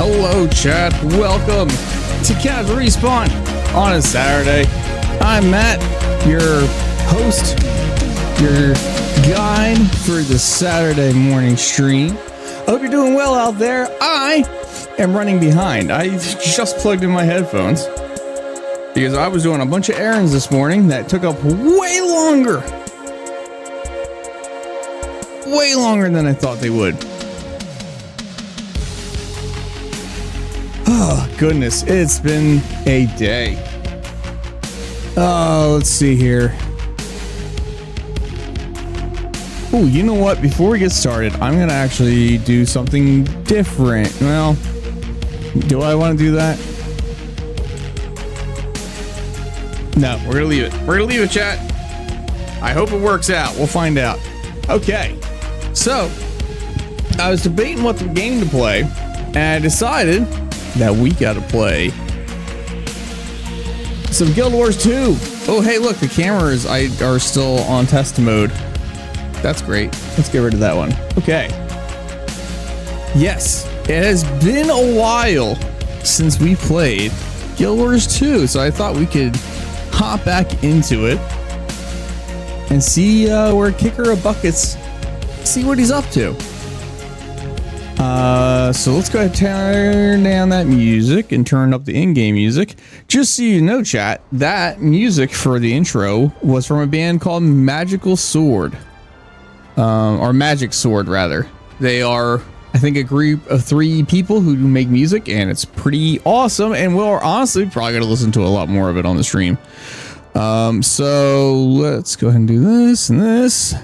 Hello chat, welcome to Casual Respawn on a Saturday. I'm Matt, your host, your guide for the Saturday morning stream. Hope you're doing well out there. I am running behind. I just plugged in my headphones because I was doing a bunch of errands this morning that took up way longer than I thought they would. Oh, goodness. It's been a day. Let's see here. Oh, you know what? Before we get started, I'm going to actually do something different. Well, do I want to do that? No, we're going to leave it. We're going to leave it, chat. I hope it works out. We'll find out. Okay. So, I was debating what the game to play, and I decided that we gotta play some Guild Wars 2. Oh, hey, look, the cameras are still on test mode. That's great. Let's get rid of that one. Okay. Yes, it has been a while since we played Guild Wars 2, so I thought we could hop back into it and see where Kicker of Buckets, see what he's up to. So let's go ahead and turn down that music and turn up the in-game music. Just so you know, chat, that music for the intro was from a band called Magical Sword. Or Magic Sword, rather. They are, I think, a group of 3 people who make music, and it's pretty awesome, and we're honestly probably going to listen to a lot more of it on the stream. So let's go ahead and do this and this.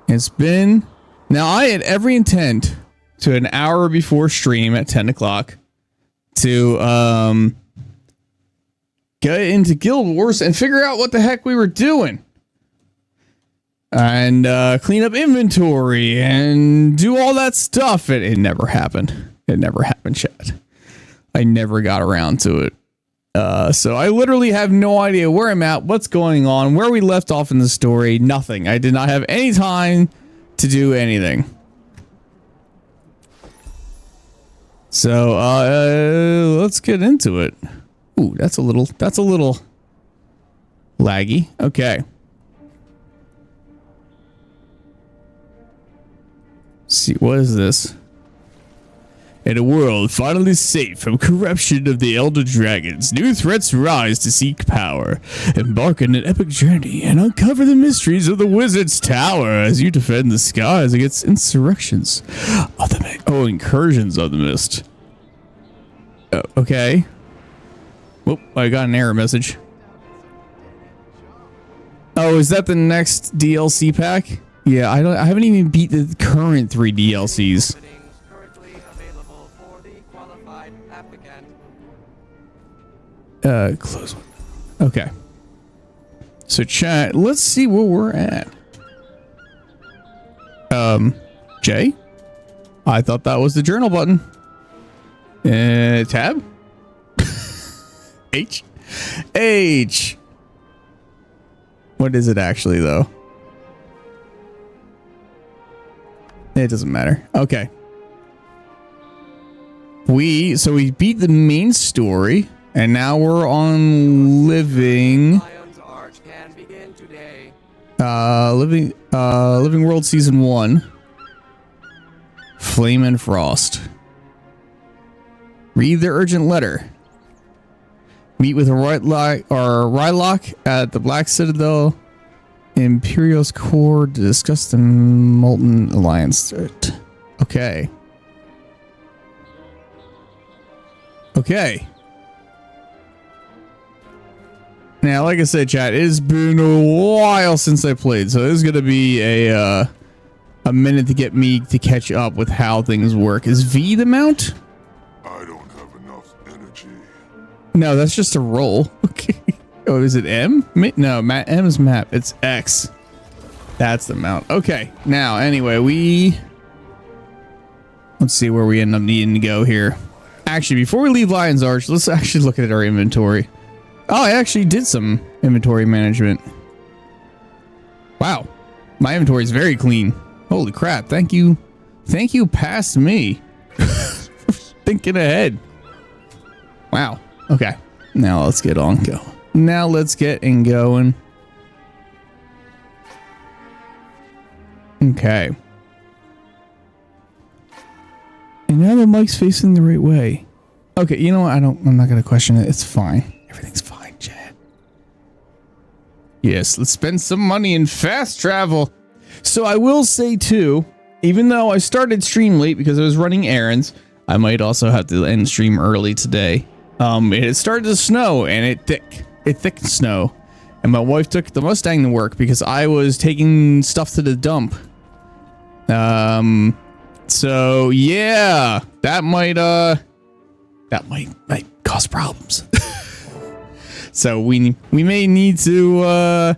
It's been... Now, I had every intent to an hour before stream at 10 o'clock to get into Guild Wars and figure out what the heck we were doing. And clean up inventory and do all that stuff. It never happened. It never happened, chat. I never got around to it. So I literally have no idea where I'm at, what's going on, where we left off in the story. Nothing. I did not have any time to do anything. So let's get into it. Ooh, that's a little laggy. Okay. Let's see, what is this? In a world finally safe from corruption of the Elder Dragons, new threats rise to seek power. Embark on an epic journey and uncover the mysteries of the Wizard's Tower as you defend the skies against insurrections of the incursions of the mist. Okay. Whoop! I got an error message. Oh, is that the next DLC pack? Yeah, I haven't even beat the current 3 DLCs. Close one. Okay. So chat, let's see where we're at. J? I thought that was the journal button. Tab? H? H! What is it actually, though? It doesn't matter. Okay. We beat the main story. And now we're on Living World Season 1. Flame and Frost. Read the urgent letter. Meet with a Rylock at the Black Citadel Imperial's core to discuss the Molten Alliance threat. Okay. Okay. Now, like I said, chat, it's been a while since I played, so this is going to be a a minute to get me to catch up with how things work. Is V the mount? I don't have enough energy. No, that's just a roll. Okay. Oh, is it M? No, M is map. It's X. That's the mount. Okay. Now, anyway, let's see where we end up needing to go here. Actually, before we leave Lion's Arch, let's actually look at our inventory. Oh, I actually did some inventory management. Wow. My inventory is very clean. Holy crap. Thank you. Thank you past me. Thinking ahead. Wow. Okay. Now let's get on go. Now let's get in going. Okay. And now the mic's facing the right way. Okay, you know what? I'm not gonna question it. It's fine. Everything's fine, Chad. Yes, let's spend some money in fast travel. So I will say too, even though I started stream late because I was running errands, I might also have to end stream early today. It had started to snow and it thick snow. And my wife took the Mustang to work because I was taking stuff to the dump. So yeah, that might cause problems. So we may need to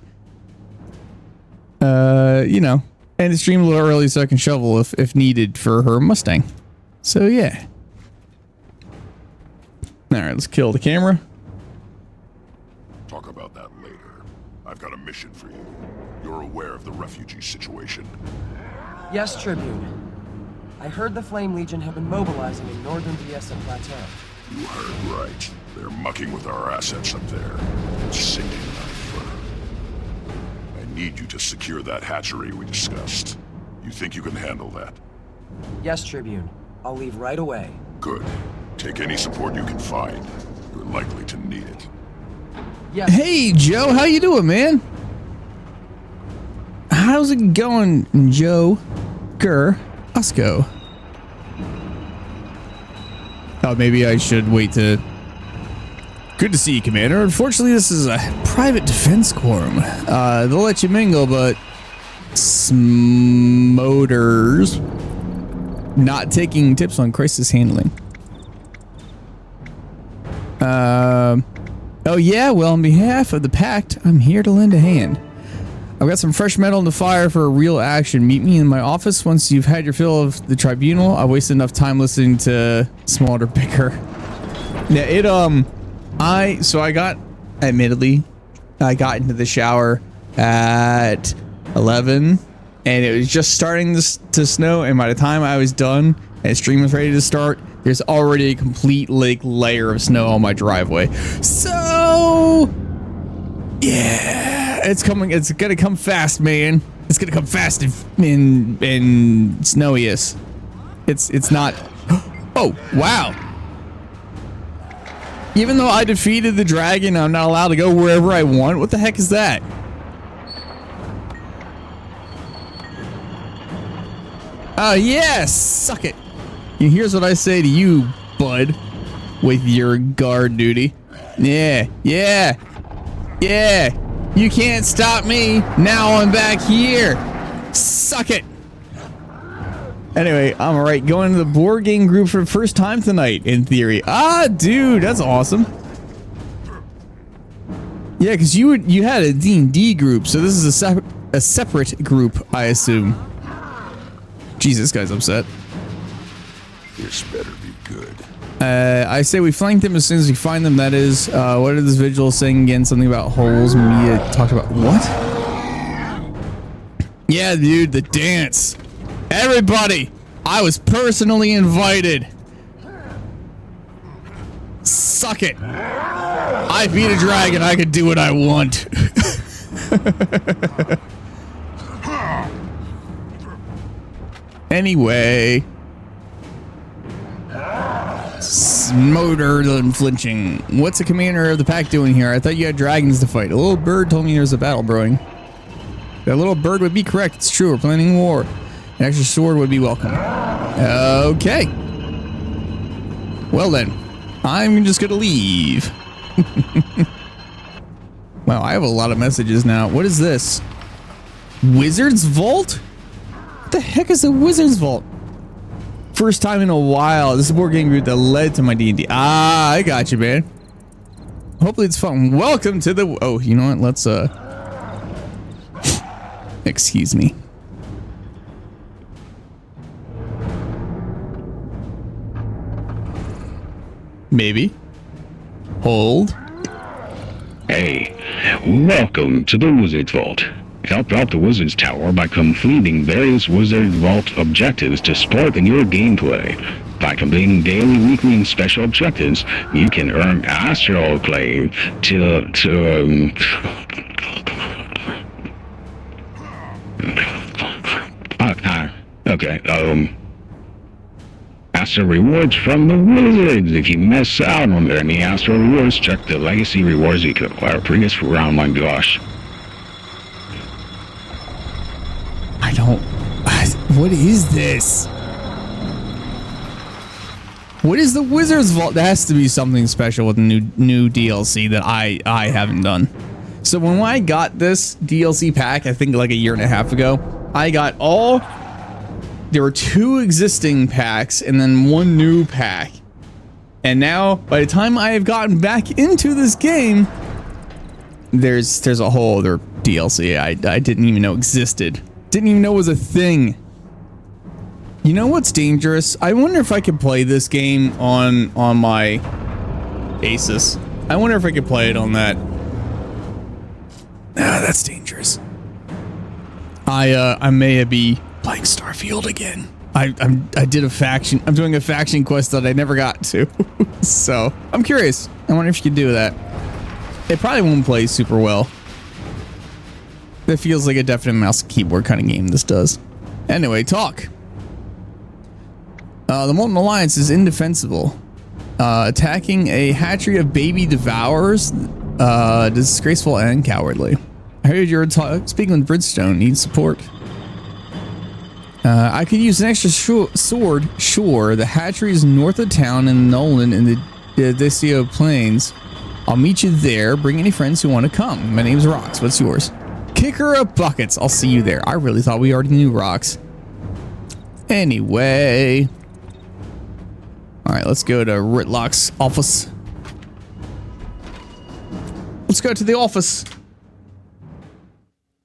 you know, end the stream a little early so I can shovel if needed for her Mustang. So yeah. All right, let's kill the camera. Talk about that later. I've got a mission for you. You're aware of the refugee situation. Yes, Tribune. I heard the Flame Legion have been mobilizing in northern Diesa Plateau. You heard right. They're mucking with our assets up there. It's sinking our fur. I need you to secure that hatchery we discussed. You think you can handle that? Yes, Tribune. I'll leave right away. Good. Take any support you can find. You're likely to need it. Yes. Hey, Joe, how you doing, man? How's it going, Joe? Usco. Oh, maybe I should wait to... Good to see you, Commander. Unfortunately, this is a private defense quorum. They'll let you mingle, but... Smoters... Not taking tips on crisis handling. Oh yeah, well, on behalf of the Pact, I'm here to lend a hand. I've got some fresh metal in the fire for a real action. Meet me in my office once you've had your fill of the tribunal. I wasted enough time listening to Smolder bicker. Yeah, admittedly, I got into the shower at 11 and it was just starting to snow, and by the time I was done and stream was ready to start, there's already a complete layer of snow on my driveway. So yeah, it's coming. It's gonna come fast, man. It's gonna come fast and snowiest. It's not. Oh wow! Even though I defeated the dragon, I'm not allowed to go wherever I want. What the heck is that? Oh yes, suck it. Here's what I say to you, bud, with your guard duty. Yeah. You can't stop me. Now I'm back here. Suck it. Anyway, I'm alright. Going to the board game group for the first time tonight, in theory. Ah, dude, that's awesome. Yeah, because you had a D&D group, so this is a separate group, I assume. Jeez, this guy's upset. This better be good. I say we flank them as soon as we find them. That is, what did this vigil saying again? Something about holes. Mia talked about what? Yeah, dude, the dance. Everybody, I was personally invited. Suck it. I beat a dragon. I could do what I want. Anyway. Smoter unflinching. What's the commander of the pack doing here? I thought you had dragons to fight. A little bird told me there's a battle brewing. That little bird would be correct. It's true. We're planning war. An extra sword would be welcome. Okay. Well then, I'm just gonna leave. Wow, I have a lot of messages now. What is this? Wizard's Vault? the heck is the Wizard's Vault? First time in a while. This is a board game group that led to my D&D. Ah, I got you, man. Hopefully it's fun. Welcome to the... Oh, you know what? Let's, excuse me. Maybe. Hold. Hey, welcome to the Wizard's Vault. Help out the Wizard's Tower by completing various Wizard Vault objectives to spark your gameplay. By completing daily, weekly, and special objectives, you can earn astral claim Astral rewards from the Wizards. If you miss out on any astral rewards, check the legacy rewards you could acquire previous round. My gosh. What is this? What is the Wizard's Vault? There has to be something special with the new DLC that I haven't done. So when I got this DLC pack, I think like a year and a half ago, I got all... There were 2 existing packs and then 1 new pack. And now, by the time I have gotten back into this game, there's a whole other DLC I didn't even know existed. Didn't even know was a thing. You know what's dangerous? I wonder if I could play this game on my Asus. I wonder if I could play it on that. Ah, that's dangerous. I may be playing Starfield again. I did a faction. I'm doing a faction quest that I never got to. So I'm curious. I wonder if you could do that. It probably won't play super well. It feels like a definite mouse and keyboard kind of game, this does. Anyway, talk. The Molten Alliance is indefensible. Attacking a hatchery of baby devourers. Disgraceful and cowardly. I heard you were speaking with Bridgestone. Needs support. I could use an extra sword. Sure, the hatchery is north of town in Nolan in the Decio Plains. I'll meet you there. Bring any friends who want to come. My name's Rox. What's yours? Kicker of buckets. I'll see you there. I really thought we already knew Rox. Anyway. Alright, let's go to Ritlock's office. Let's go to the office.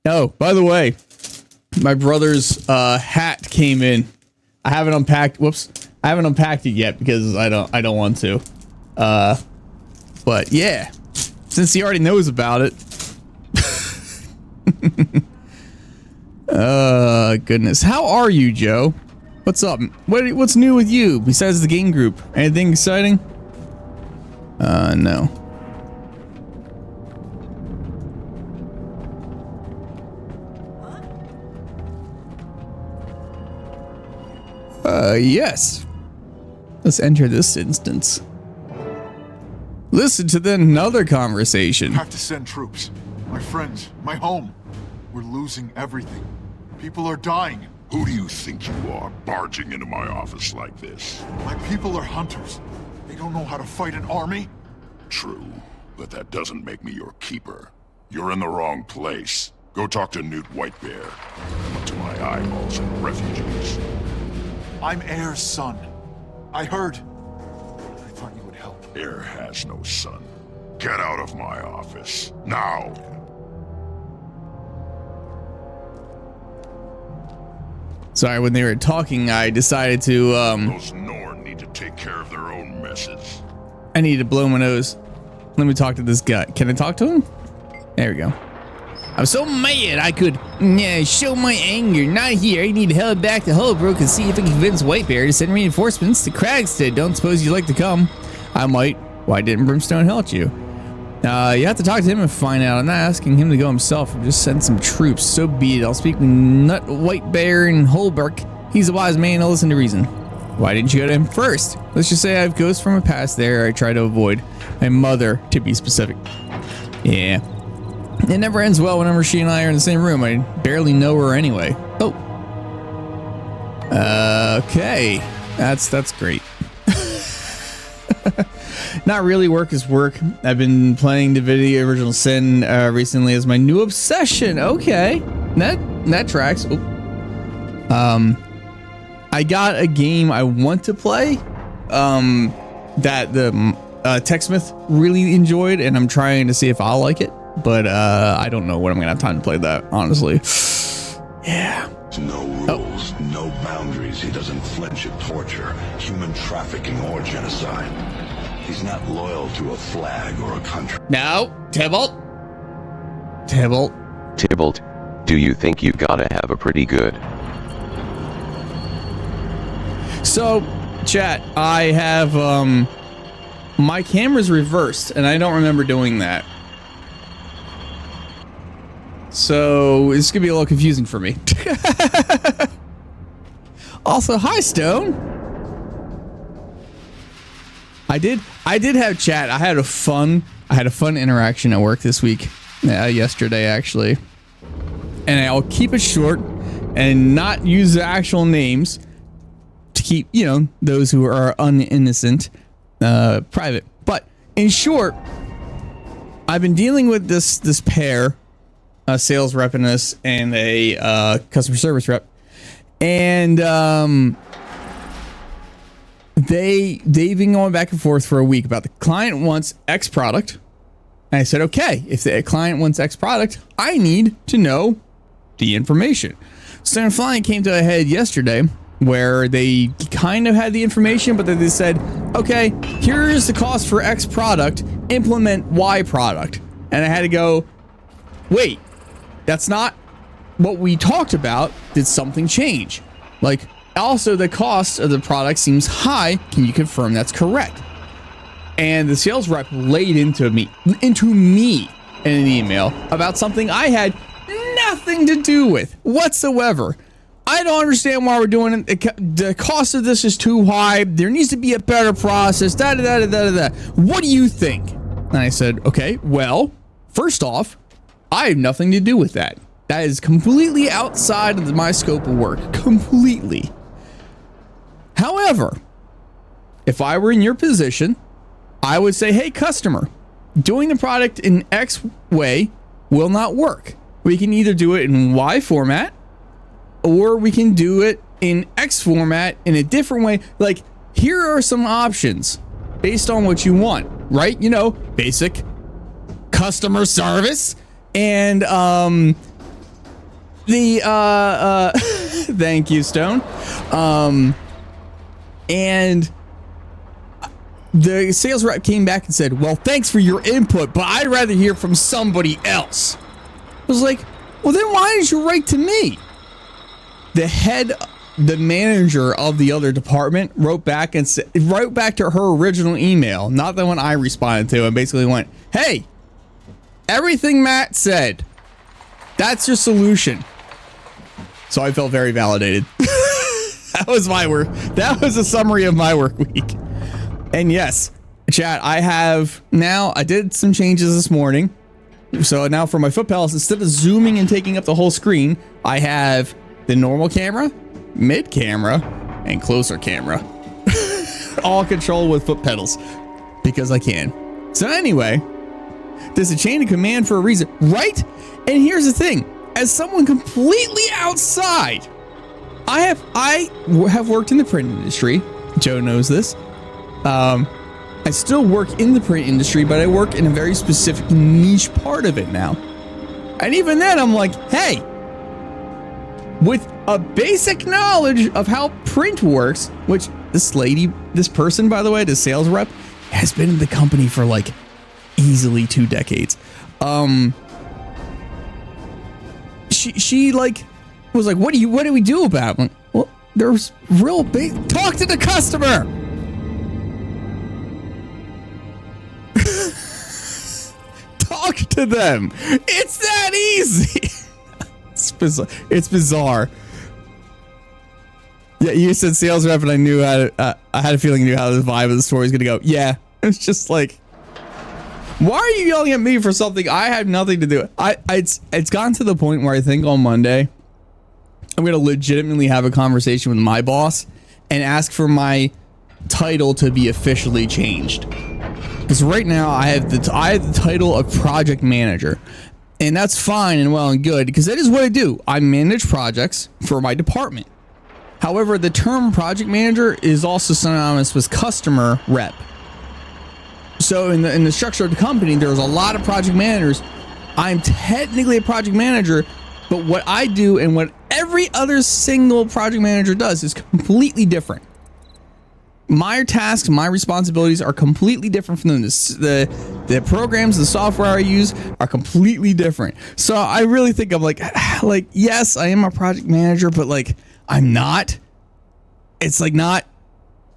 Oh, by the way, my brother's hat came in. I haven't unpacked. Whoops. I haven't unpacked it yet because I don't want to. But yeah, since he already knows about it. Goodness. How are you, Joe? What's up? What's new with you besides the game group? Anything exciting? No. Yes. Let's enter this instance. Listen to another conversation. I have to send troops. My friends, my home. We're losing everything. People are dying. Who do you think you are, barging into my office like this? My people are hunters. They don't know how to fight an army. True, but that doesn't make me your keeper. You're in the wrong place. Go talk to Newt Whitebear. I'm up to my eyeballs in refugees. I'm Heir's son. I heard. I thought you would help. Heir has no son. Get out of my office, now! Sorry, when they were talking, I decided to, Those Norn need to take care of their own messes. I need to blow my nose. Let me talk to this guy. Can I talk to him? There we go. I'm so mad I could show my anger. Not here. I need to head back to Holbrook and see if I can convince Whitebear to send reinforcements to Cragstead. Don't suppose you'd like to come? I might. Why didn't Brimstone help you? You have to talk to him and find out. I'm not asking him to go himself. Or just send some troops. So be it. I'll speak with Nut Whitebear in Holbrook. He's a wise man. I'll listen to reason. Why didn't you go to him first? Let's just say I have ghosts from a past there. I try to avoid my mother, to be specific. Yeah. It never ends well whenever she and I are in the same room. I barely know her anyway. Oh. Okay. That's great. Not really. Work is work. I've been playing Divinity Original Sin recently as my new obsession. Okay. That tracks. Oh. I got a game I want to play that the TechSmith really enjoyed, and I'm trying to see if I'll like it, but I don't know when I'm gonna have time to play that, honestly. Yeah. No rules, no boundaries. He doesn't flinch at torture, human trafficking, or genocide. He's not loyal to a flag or a country. No, Tybalt. Tybalt, do you think you gotta have a pretty good? So, chat, I have my camera's reversed, and I don't remember doing that. So it's gonna be a little confusing for me. Also, hi Stone. I did have chat. I had a fun interaction at work this week. Yesterday actually. And I'll keep it short and not use the actual names to keep, you know, those who are uninnocent private. But in short, I've been dealing with this pair, a sales rep and a customer service rep, and they've been going back and forth for a week about the client wants X product. And I said, okay, if the client wants X product, I need to know the information. So then finally came to a head yesterday where they kind of had the information, but then they said, okay, here's the cost for X product, implement Y product. And I had to go, wait, that's not what we talked about. Did something change? Like, also the cost of the product seems high. Can you confirm that's correct? And the sales rep laid into me in an email about something I had nothing to do with whatsoever. I don't understand why we're doing it. The cost of this is too high. There needs to be a better process. What do you think? And I said, okay, well, first off, I have nothing to do with that. That is completely outside of my scope of work. Completely. However, if I were in your position, I would say, hey, customer, doing the product in X way will not work. We can either do it in Y format, or we can do it in X format in a different way. Like, here are some options based on what you want, right? You know, basic customer service and thank you, Stone. And the sales rep came back and said, well, thanks for your input, but I'd rather hear from somebody else. I was like, well, then why didn't you write to me? The manager of the other department wrote back to her original email, not the one I responded to, and basically went, hey, everything Matt said, that's your solution. So I felt very validated. That was my work. That was a summary of my work week. And yes, chat, I did some changes this morning. So now for my foot pedals, instead of zooming and taking up the whole screen, I have the normal camera, mid camera, and closer camera. All controlled with foot pedals because I can. So anyway, there's a chain of command for a reason, right? And here's the thing, as someone completely outside, I have worked in the print industry. Joe knows this. I still work in the print industry, but I work in a very specific niche part of it now. And even then, I'm like, hey, with a basic knowledge of how print works, which this person, by the way, the sales rep, has been in the company for like easily 2 decades. She like was like, what do we do about it? Like, well, there's real big, talk to the customer. Talk to them. It's that easy. It's bizarre. Yeah, you said sales rep, and I knew I had a feeling I knew how the vibe of the story was gonna go. Yeah, it's just like, why are you yelling at me for something I have nothing to do? It's gotten to the point where I think on Monday I'm gonna legitimately have a conversation with my boss and ask for my title to be officially changed. Because right now I have the title of project manager, and that's fine and well and good because that is what I do. I manage projects for my department. However, the term project manager is also synonymous with customer rep. So in the structure of the company, there's a lot of project managers. I'm technically a project manager, but what I do and what every other single project manager does is completely different. My tasks, my responsibilities are completely different from them. The programs, the software I use are completely different. So I really think I'm like, yes, I am a project manager, but like, I'm not. It's like not.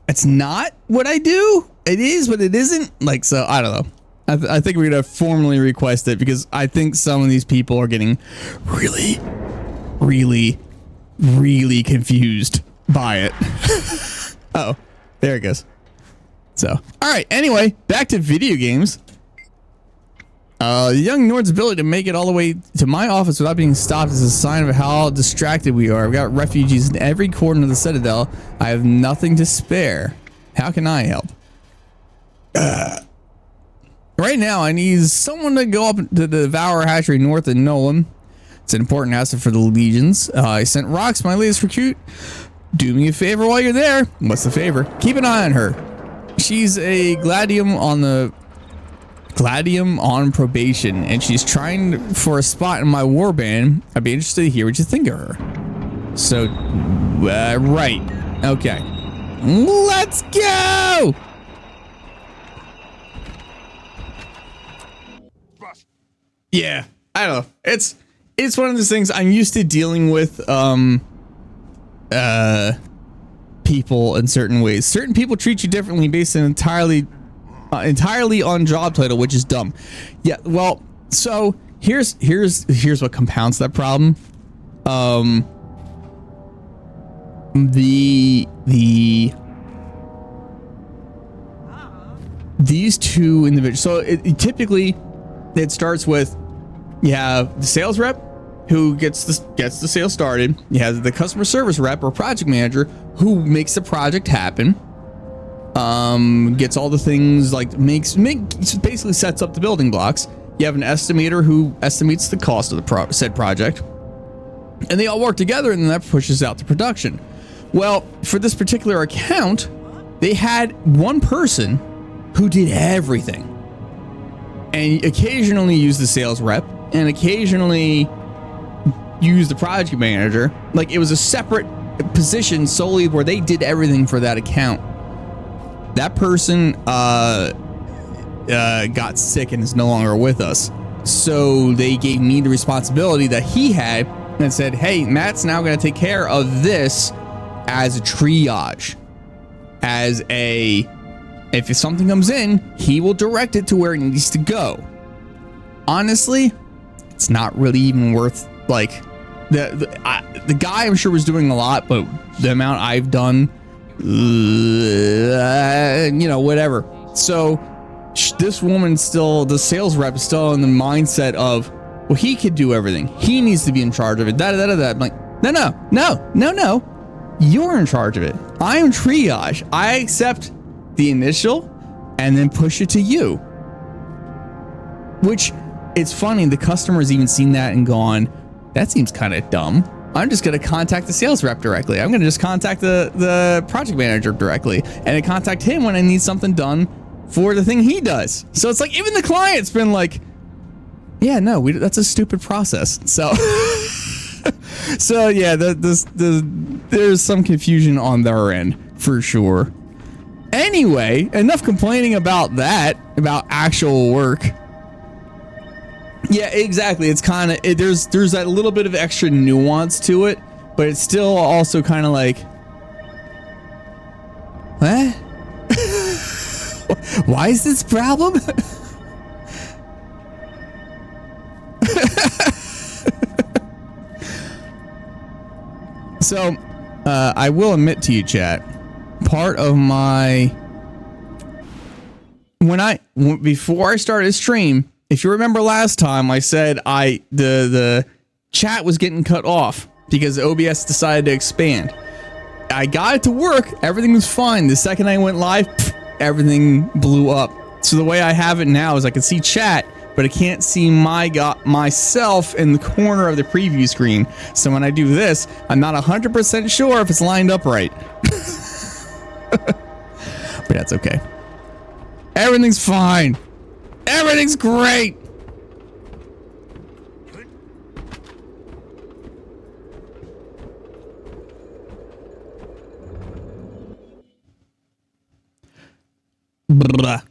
It's not what I do. It is, but it isn't. Like, so I don't know. I think we're gonna formally request it because I think some of these people are getting really, really, really confused by it. Oh, there it goes. So, all right. Anyway, back to video games. The young Nord's ability to make it all the way to my office without being stopped is a sign of how distracted we are. We've got refugees in every corner of the Citadel. I have nothing to spare. How can I help? Right now, I need someone to go up to the Devour Hatchery north of Nolan. It's an important asset for the Legions. I sent Rox, my latest recruit. Do me a favor while you're there. What's the favor? Keep an eye on her. She's a Gladium on probation, and she's trying for a spot in my warband. I'd be interested to hear what you think of her. So, right. Okay. Let's go! Yeah, I don't know. It's one of those things I'm used to dealing with people in certain ways. Certain people treat you differently based on entirely on job title, which is dumb. Yeah, well, so here's what compounds that problem. These two individuals. So it typically starts with you have the sales rep who gets the sale started. You have the customer service rep or project manager who makes the project happen. Gets all the things like basically sets up the building blocks. You have an estimator who estimates the cost of the said project, and they all work together, and then that pushes out to production. Well, for this particular account, they had one person who did everything, and occasionally used the sales rep, and occasionally used the project manager. Like, it was a separate position solely where they did everything for that account. That person got sick and is no longer with us. So they gave me the responsibility that he had and said, hey, Matt's now going to take care of this as a triage. If something comes in, he will direct it to where it needs to go. Honestly, it's not really even worth, like, the guy I'm sure was doing a lot, but the amount I've done, whatever. So this woman still, the sales rep is still in the mindset of, well, he could do everything. He needs to be in charge of it. I'm like, no. You're in charge of it. I'm triage. I accept the initial and then push it to you. Which, it's funny, the customer's even seen that and gone, that seems kind of dumb. I'm just going to contact the sales rep directly. I'm going to just contact the project manager directly and contact him when I need something done for the thing he does. So it's like, even the client's been like, yeah, no, that's a stupid process. So, so yeah, there's some confusion on their end for sure. Anyway, enough complaining about that, about actual work. Yeah, exactly. It's kind of, there's that little bit of extra nuance to it, but it's still also kind of like, what? Why is this a problem? So, I will admit to you, chat, part of my, before I started a stream, if you remember last time, I said the chat was getting cut off because OBS decided to expand. I got it to work. Everything was fine. The second I went live, everything blew up. So the way I have it now is I can see chat, but I can't see myself in the corner of the preview screen. So when I do this, I'm not 100% sure if it's lined up right. But that's okay. Everything's fine. Everything's great. Blah.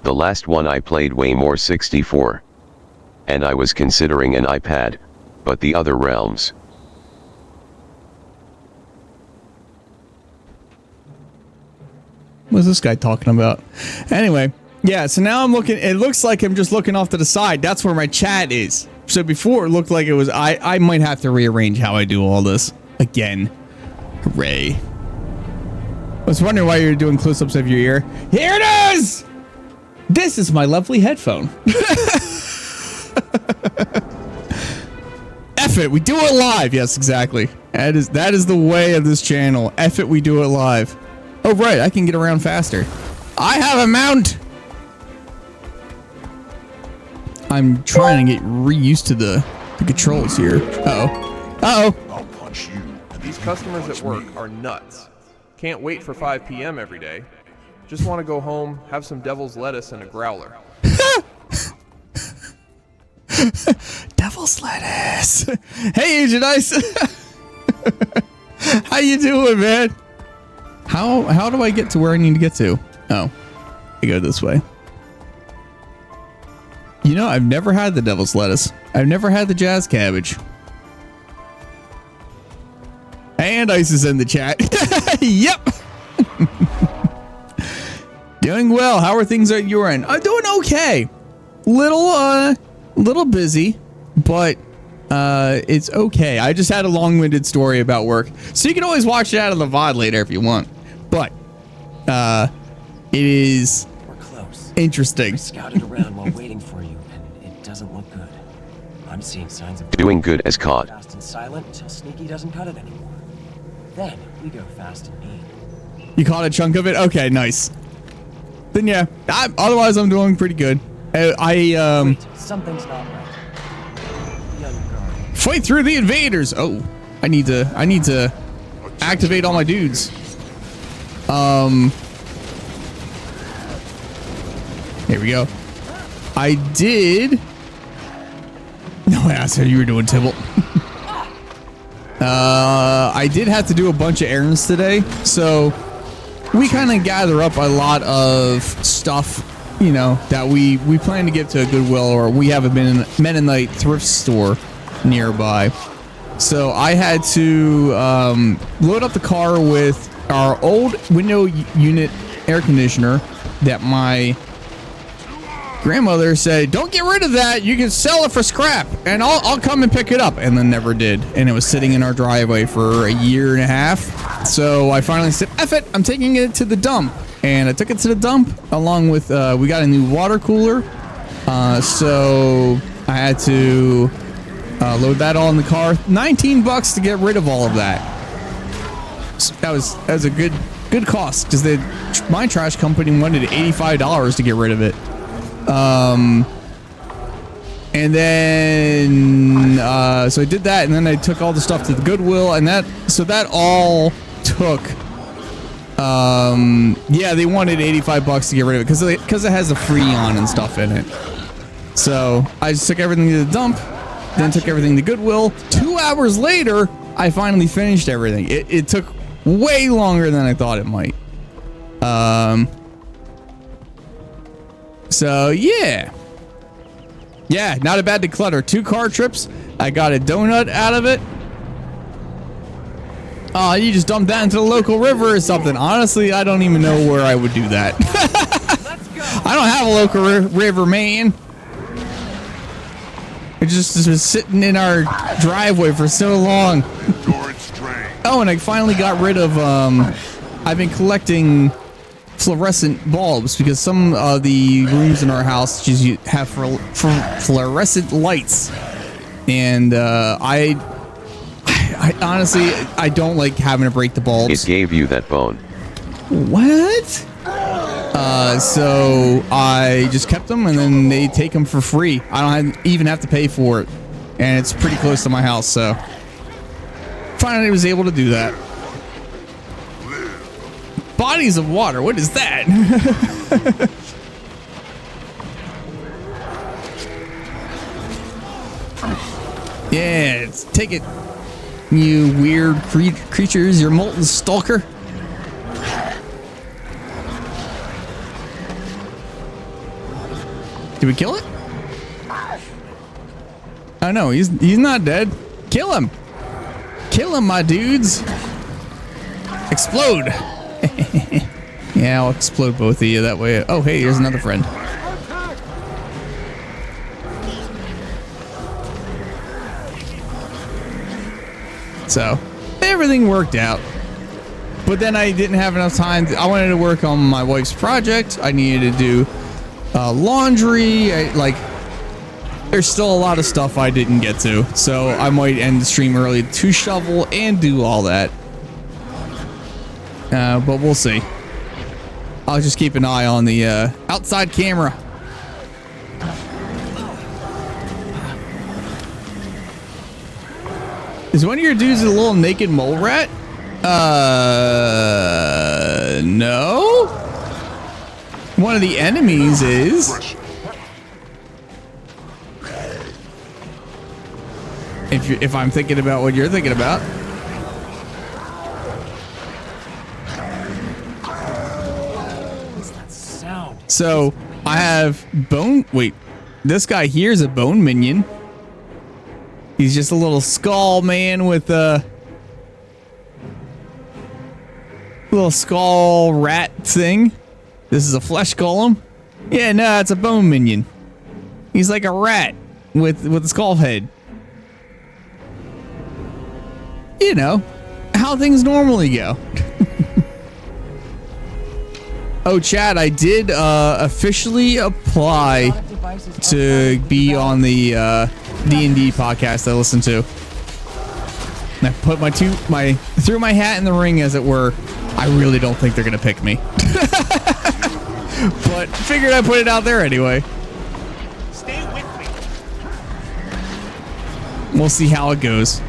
The last one I played way more 64. And I was considering an iPad, but the other realms. What's this guy talking about? Anyway, yeah, so now I'm looking, it looks like I'm just looking off to the side. That's where my chat is. So before it looked like it was, I might have to rearrange how I do all this again. Hooray. I was wondering why you're doing close-ups of your ear. Here it is! This is my lovely headphone. F it, we do it live. Yes, exactly. That is the way of this channel. F it, we do it live. Oh, right, I can get around faster. I have a mount! I'm trying to get reused to the controls here. Uh-oh. Uh-oh. I'll punch you. These customers at work are nuts. Can't wait for 5 p.m. every day. Just want to go home, have some devil's lettuce and a growler. Devil's lettuce. Hey, Agent Ice. How you doing, man? How do I get to where I need to get to? Oh, I go this way. You know, I've never had the devil's lettuce. I've never had the jazz cabbage. And Ice is in the chat. Yep. Doing well. How are things at your end? I'm doing okay. Little busy, but it's okay. I just had a long-winded story about work, so you can always watch it out of the VOD later if you want. But it is interesting. I scouted around while waiting for you, and it doesn't look good. I'm seeing signs of Doing good as caught. fast and silent until Sneaky doesn't cut it anymore. Then we go fast and mean. You caught a chunk of it? Okay, nice. Then yeah, otherwise I'm doing pretty good. Wait, something's not right. Be on your guard. Fight through the invaders. Oh, I need to activate all my dudes. Here we go. I did. No, that's how you were doing, Tibble. I did have to do a bunch of errands today, so we kind of gather up a lot of stuff, you know, that we plan to give to a Goodwill, or we have a Mennonite thrift store nearby. So I had to load up the car with our old window unit air conditioner that my grandmother said, don't get rid of that, you can sell it for scrap and I'll come and pick it up, and then never did, and it was sitting in our driveway for a year and a half. So I finally said, F it, I'm taking it to the dump, and I took it to the dump along with we got a new water cooler, so I had to load that all in the car. $19 to get rid of all of that. So that was a good cost, because my trash company wanted $85 to get rid of it. And then, so I did that, and then I took all the stuff to the Goodwill, and that all took, yeah, they wanted $85 to get rid of it, because it has a Freon and stuff in it. So I just took everything to the dump, then took everything to Goodwill. 2 hours later, I finally finished everything. It took way longer than I thought it might. So yeah, not a bad declutter. 2 car trips. I got a donut out of it. Oh, you just dumped that into the local river or something. Honestly, I don't even know where I would do that. Let's go. I don't have a local river, man. It just was sitting in our driveway for so long. Oh, and I finally got rid of, I've been collecting fluorescent bulbs, because some of the rooms in our house just have fluorescent lights, and I honestly, I don't like having to break the bulbs. It gave you that bone. What? So I just kept them, and then they take them for free. I don't even have to pay for it, and it's pretty close to my house. So finally was able to do that. Bodies of water. What is that? Yeah, take it, you weird creatures, you're molten stalker. Did we kill it? Oh no, he's not dead. Kill him. Kill him, my dudes. Explode. Yeah, I'll explode both of you that way. Oh, hey, here's another friend. So everything worked out, but then I didn't have enough time. I wanted to work on my wife's project. I needed to do laundry. There's still a lot of stuff I didn't get to, so I might end the stream early to shovel and do all that. But we'll see. I'll just keep an eye on the outside camera. Is one of your dudes a little naked mole rat? No. One of the enemies is. If I'm thinking about what you're thinking about. What's that sound? So I have bone. Wait, this guy here is a bone minion. He's just a little skull man with a little skull rat thing. This is a flesh golem. Yeah, no, it's a bone minion. He's like a rat with a skull head. You know how things normally go. Oh, Chad, I did officially apply to be on the D&D podcast I listen to. And I put threw my hat in the ring, as it were. I really don't think they're gonna pick me. But figured I'd put it out there anyway. Stay with me. We'll see how it goes.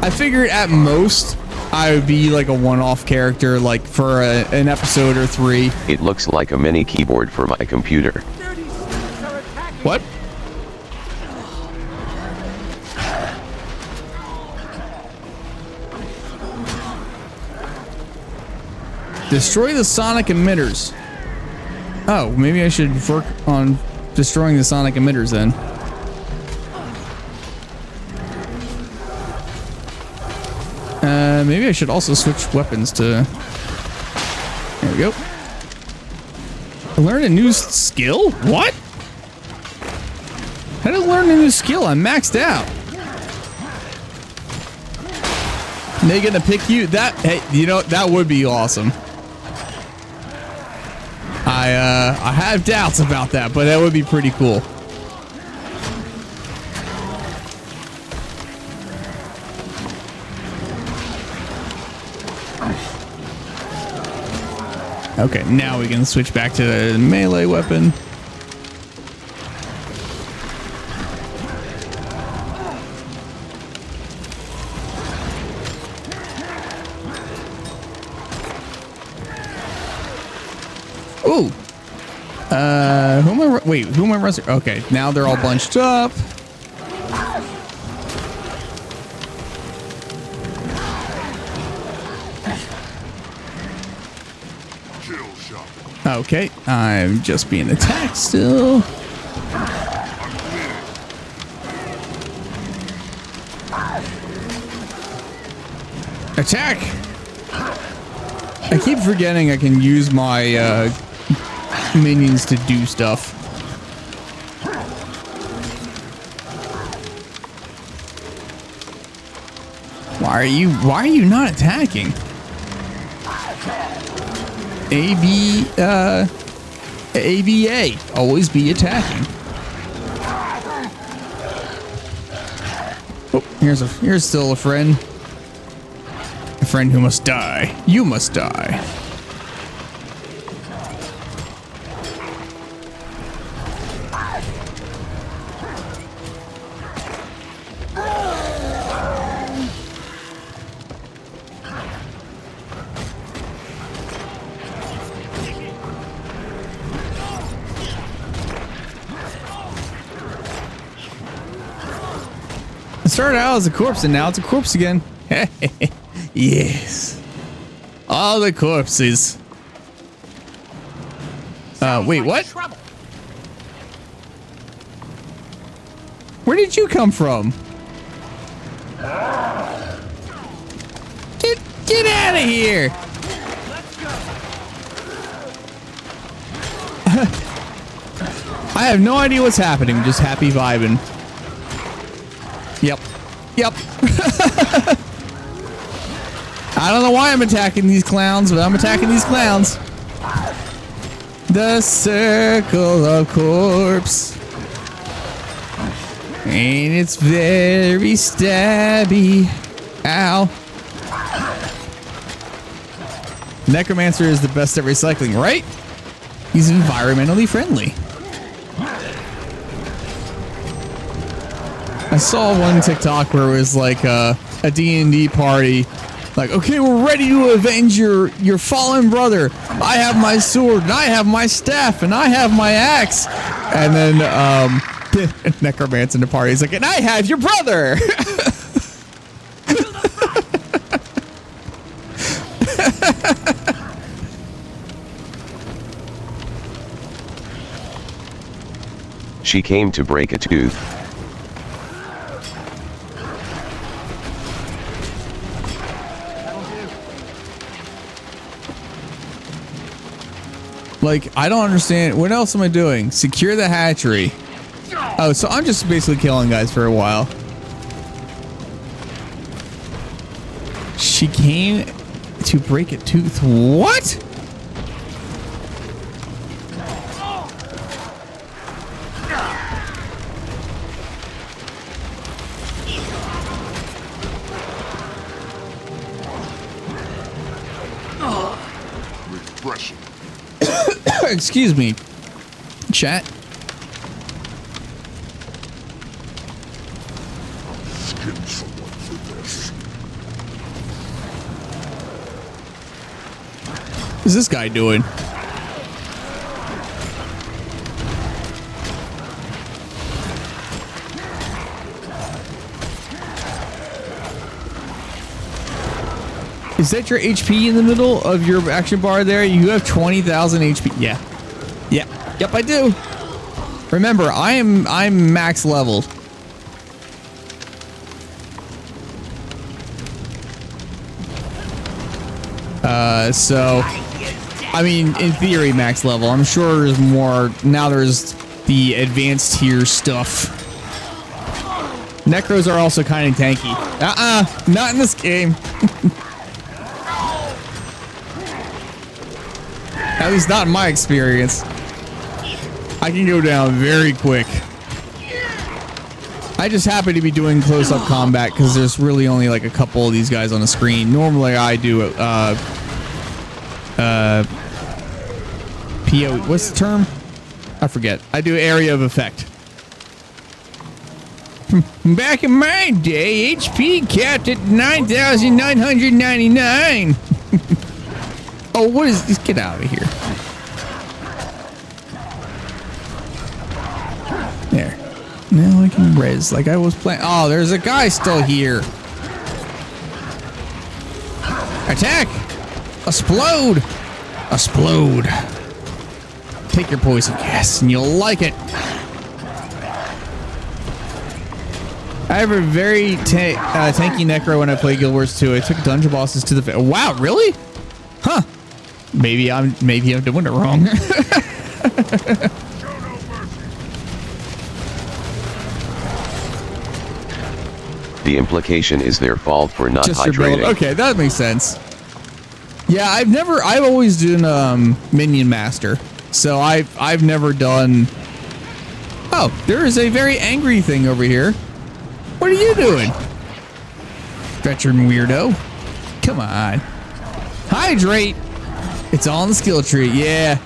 I figured at most I would be like a one-off character, like for an episode or 3. It looks like a mini keyboard for my computer. What? Destroy the sonic emitters. Oh, maybe I should work on destroying the sonic emitters then. Maybe I should also switch weapons to... There we go. Learn a new skill? What? How did I learn a new skill? I'm maxed out. They gonna pick you? Hey, you know, that would be awesome. I have doubts about that, but that would be pretty cool. Okay, now we can switch back to the melee weapon. Ooh. Who am I wrestling? Okay, now they're all bunched up. Okay, I'm just being attacked still. Attack! I keep forgetting I can use my minions to do stuff. Why are you not attacking? ABA. Always be attacking. Oh, here's still a friend. A friend who must die. You must die. started out as a corpse and now it's a corpse again. Yes. All the corpses. Wait, what? Where did you come from? Get out of here! I have no idea what's happening. Just happy vibing. Yep. Yep. I don't know why I'm attacking these clowns, but I'm attacking these clowns. The circle of corpse. And it's very stabby. Ow. Necromancer is the best at recycling, right? He's environmentally friendly. I saw one TikTok where it was like a D&D party. Like, okay, we're ready to avenge your fallen brother. I have my sword, and I have my staff, and I have my axe. And then Necromancer in the party is like, and I have your brother. She came to break a tooth. Like, I don't understand. What else am I doing? Secure the hatchery. Oh, so I'm just basically killing guys for a while. She came to break a tooth. What? Refreshing. Excuse me, chat. Skin someone for this. What's this guy doing? Is that your HP in the middle of your action bar there? You have 20,000 HP. Yeah. Yeah. Yep, I do. Remember, I'm max leveled. So I mean, in theory, max level. I'm sure there's more. Now there's the advanced tier stuff. Necros are also kind of tanky. Not in this game. At least not in my experience. I can go down very quick. I just happen to be doing close-up combat because there's really only like a couple of these guys on the screen. Normally I do PO. What's the term? I forget. I do area of effect. Back in my day, HP capped at 9,999. Oh, what is this? Get out of here. There. Now I can res like I was playing. Oh, there's a guy still here. Attack! Explode! Explode. Take your poison gas and you'll like it. I have a very tanky necro when I play Guild Wars 2. I took dungeon bosses to the... Wow, really? Huh. Maybe I'm doing it wrong. The implication is their fault for not Just hydrating. Okay, that makes sense. Yeah, I've always done minion master. So I've never done... Oh, there is a very angry thing over here. What are you doing? Veteran weirdo. Come on. Hydrate. It's all in the skill tree. Yeah.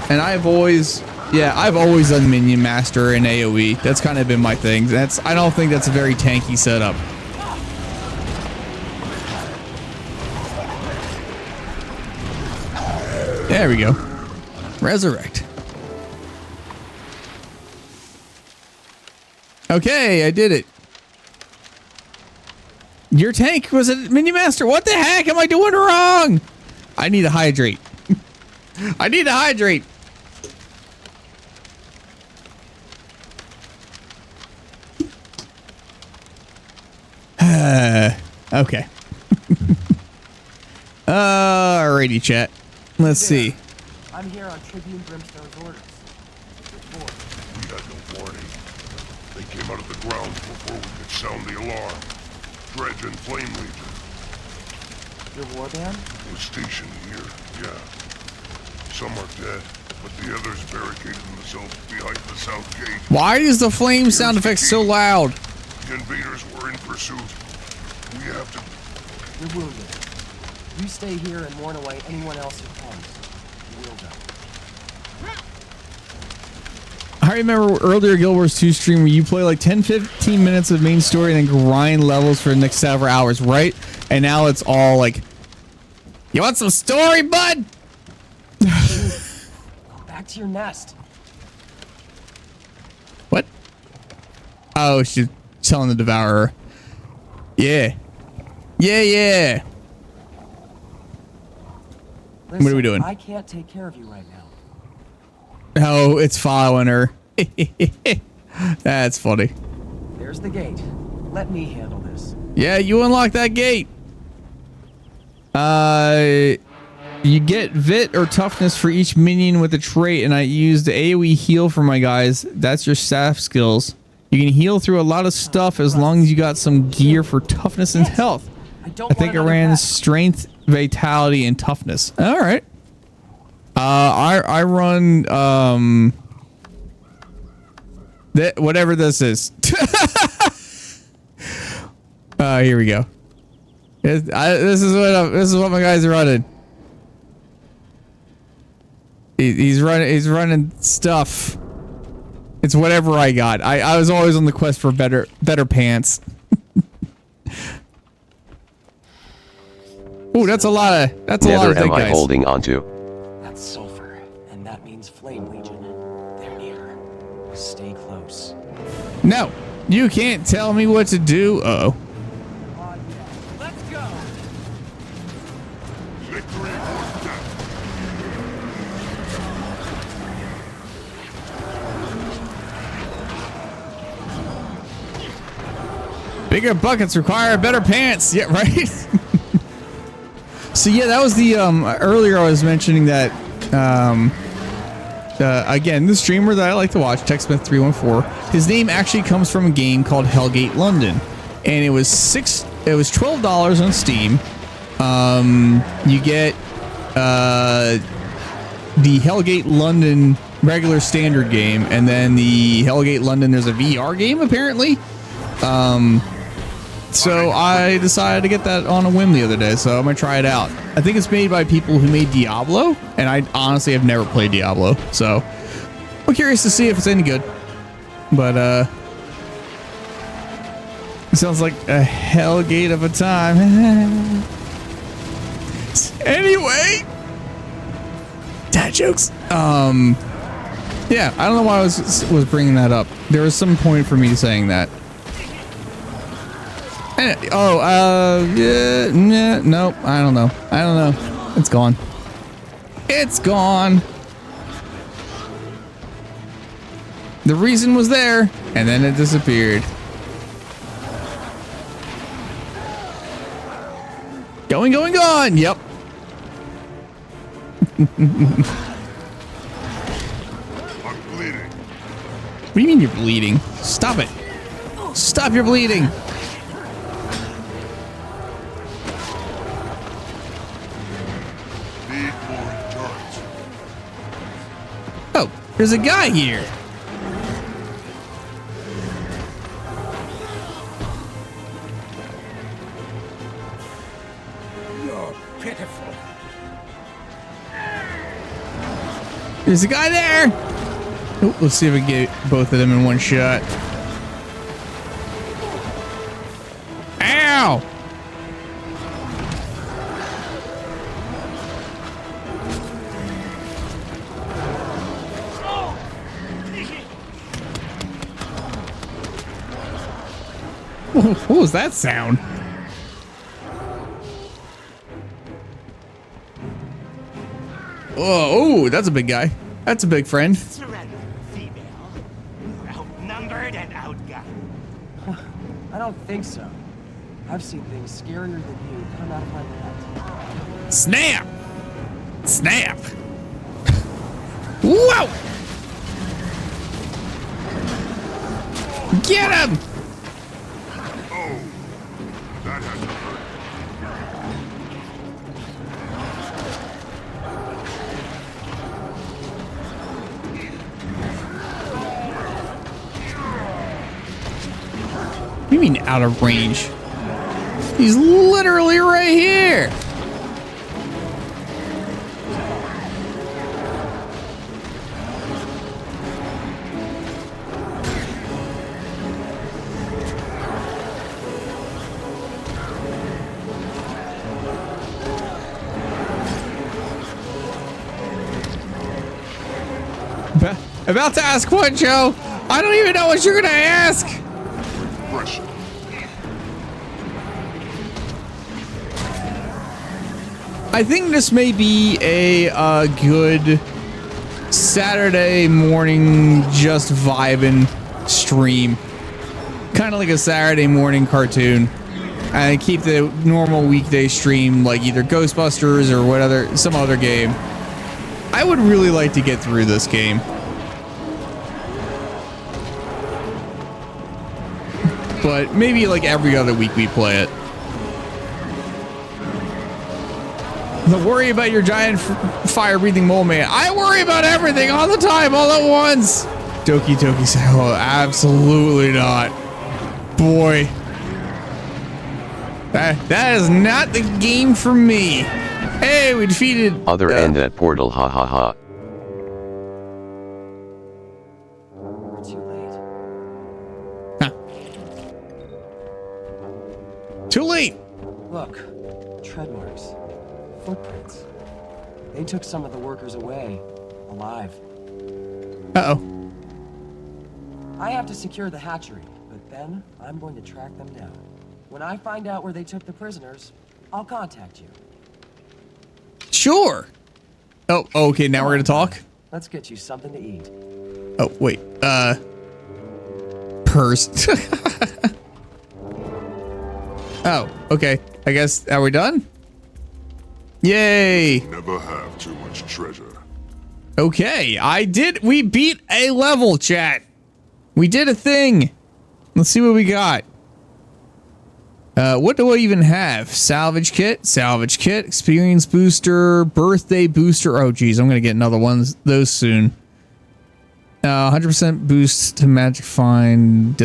And I've always done minion master and AoE. That's kind of been my thing. I don't think that's a very tanky setup. There we go. Resurrect. Okay, I did it. Your tank was a mini master. What the heck am I doing wrong? I need to hydrate. I need to hydrate. Okay. Alrighty, chat. Let's see. I'm here on Tribune Brimstone's orders. Report. We had no warning. They came out of the ground before we could sound the alarm. Dredge and Flame Legion. Your warband? Was stationed here, yeah. Some are dead, but the others barricaded themselves behind the south gate. Why is the flame sound effect so loud? The invaders were in pursuit. We have to... You're wounded. You stay here and warn away anyone else who comes. You will go. I remember earlier Guild Wars 2 stream where you play like 10-15 minutes of main story and then grind levels for the next several hours, right? And now it's all like, you want some story, bud? Go back to your nest. What? Oh, she's telling the Devourer. Yeah. Yeah. Listen, What are we doing? I can't take care of you right now. Oh, it's following her. That's funny. There's the gate. Let me handle this. Yeah, you unlock that gate. You get Vit or Toughness for each minion with a trait, and I use the AoE heal for my guys. That's your staff skills. You can heal through a lot of stuff as long as you got some gear for toughness and health. I think I ran strength, vitality, and toughness. All right. I run whatever this is. Here we go. This is what my guys are running. He's running stuff. It's whatever I got. I was always on the quest for better pants. Ooh, that's a lot of thick guys. Nether am I holding onto? That's sulfur, and that means Flame Legion. They're near. Stay close. No, you can't tell me what to do. Uh-oh. Let's go. Victory or death. Bigger buckets require better pants. Yeah, right? So yeah, that was the earlier I was mentioning that again, the streamer that I like to watch, TechSmith314, his name actually comes from a game called Hellgate London, and it was $12 on Steam. You get the Hellgate London regular standard game, and then the Hellgate London, there's a VR game apparently. So I decided to get that on a whim the other day, so I'm gonna try it out. I think it's made by people who made Diablo, and I honestly have never played Diablo, so I'm curious to see if it's any good. But it sounds like a Hellgate of a time. Anyway, dad jokes. Yeah, I don't know why I was bringing that up. There was some point for me saying that. Yeah, nope, I don't know. It's gone. It's gone. The reason was there, and then it disappeared. Going. Yep. I'm bleeding. What do you mean you're bleeding? Stop it. Stop your bleeding. Oh, there's a guy here. You're pitiful. There's a guy there. Oh, let's see if we can get both of them in one shot. Ow! What was that sound? Oh, that's a big guy. That's a big friend. Surrender, female. You're outnumbered and outgunned. I don't think so. I've seen things scarier than you come out of my net. Snap! Snap! Whoa! Get him! Oh, that had to hurt. What do you mean out of range? He's literally right here! About to ask what, Joe? I don't even know what you're gonna ask. Pressure. I think this may be a good Saturday morning just vibing stream. Kind of like a Saturday morning cartoon. And keep the normal weekday stream like either Ghostbusters or some other game. I would really like to get through this game. But maybe like every other week we play it. Don't worry about your giant fire-breathing mole man. I worry about everything all the time, all at once. Doki Doki said, oh, absolutely not. Boy. That is not the game for me. Hey, we defeated... Other end that portal, ha ha ha. We're too late. Huh. Too late. Look, tread marks. Footprints. They took some of the workers away, alive. Uh-oh. I have to secure the hatchery, but then I'm going to track them down. When I find out where they took the prisoners, I'll contact you. Sure. Oh, okay, now we're gonna talk? Let's get you something to eat. Oh, wait. Purse. Oh, okay. I guess, are we done? Yay! Never have too much treasure. Okay, we beat a level, chat. We did a thing. Let's see what we got. What do I even have? Salvage kit, experience booster, birthday booster. Oh, geez, I'm gonna get another one of those soon. 100% boost to magic find,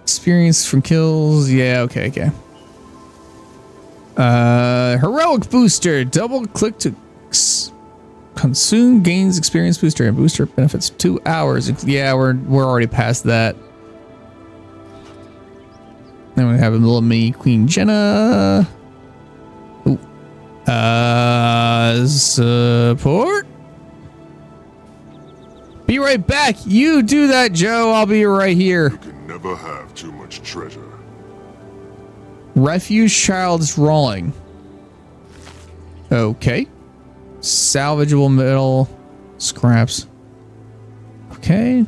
experience from kills. Yeah, okay. Heroic booster, double click to consume, gains experience booster, and booster benefits 2 hours. Yeah, we're already past that. Then we have a little mini Queen Jenna. Ooh. Support. Be right back. You do that, Joe. I'll be right here. You can never have too much treasure. Refuge child's rolling. Okay. Salvageable metal. Scraps. Okay.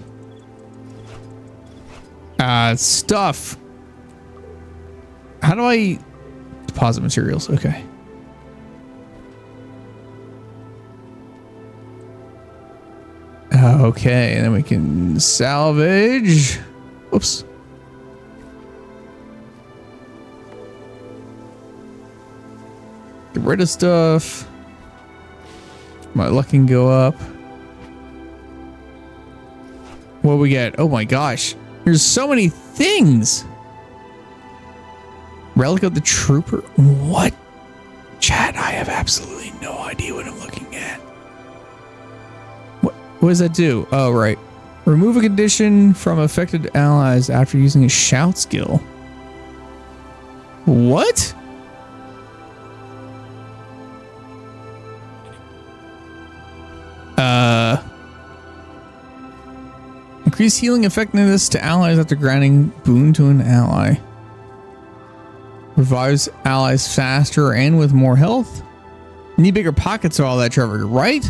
Stuff. How do I deposit materials? Okay. Okay, and then we can salvage. Whoops. Get rid of stuff. My luck can go up. What we get? Oh my gosh. There's so many things. Relic of the Trooper? What? Chat, I have absolutely no idea what I'm looking at. What does that do? Oh, right. Remove a condition from affected allies after using a shout skill. What? Increase healing effectiveness to allies after granting boon to an ally. Revives allies faster and with more health. Need bigger pockets or all that, Trevor, right?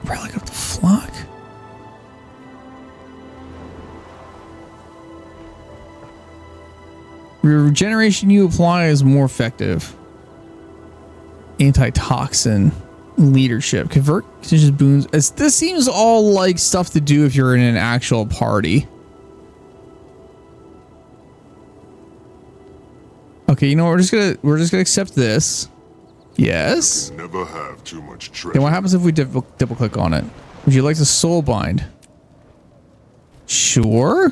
Rally up the flock. Regeneration you apply is more effective. Antitoxin. Leadership. Convert contingent boons. This seems all like stuff to do if you're in an actual party. Okay, you know what? We're just gonna accept this. Yes. Never have too much treasure. Then what happens if we double click on it? Would you like to soul bind? Sure.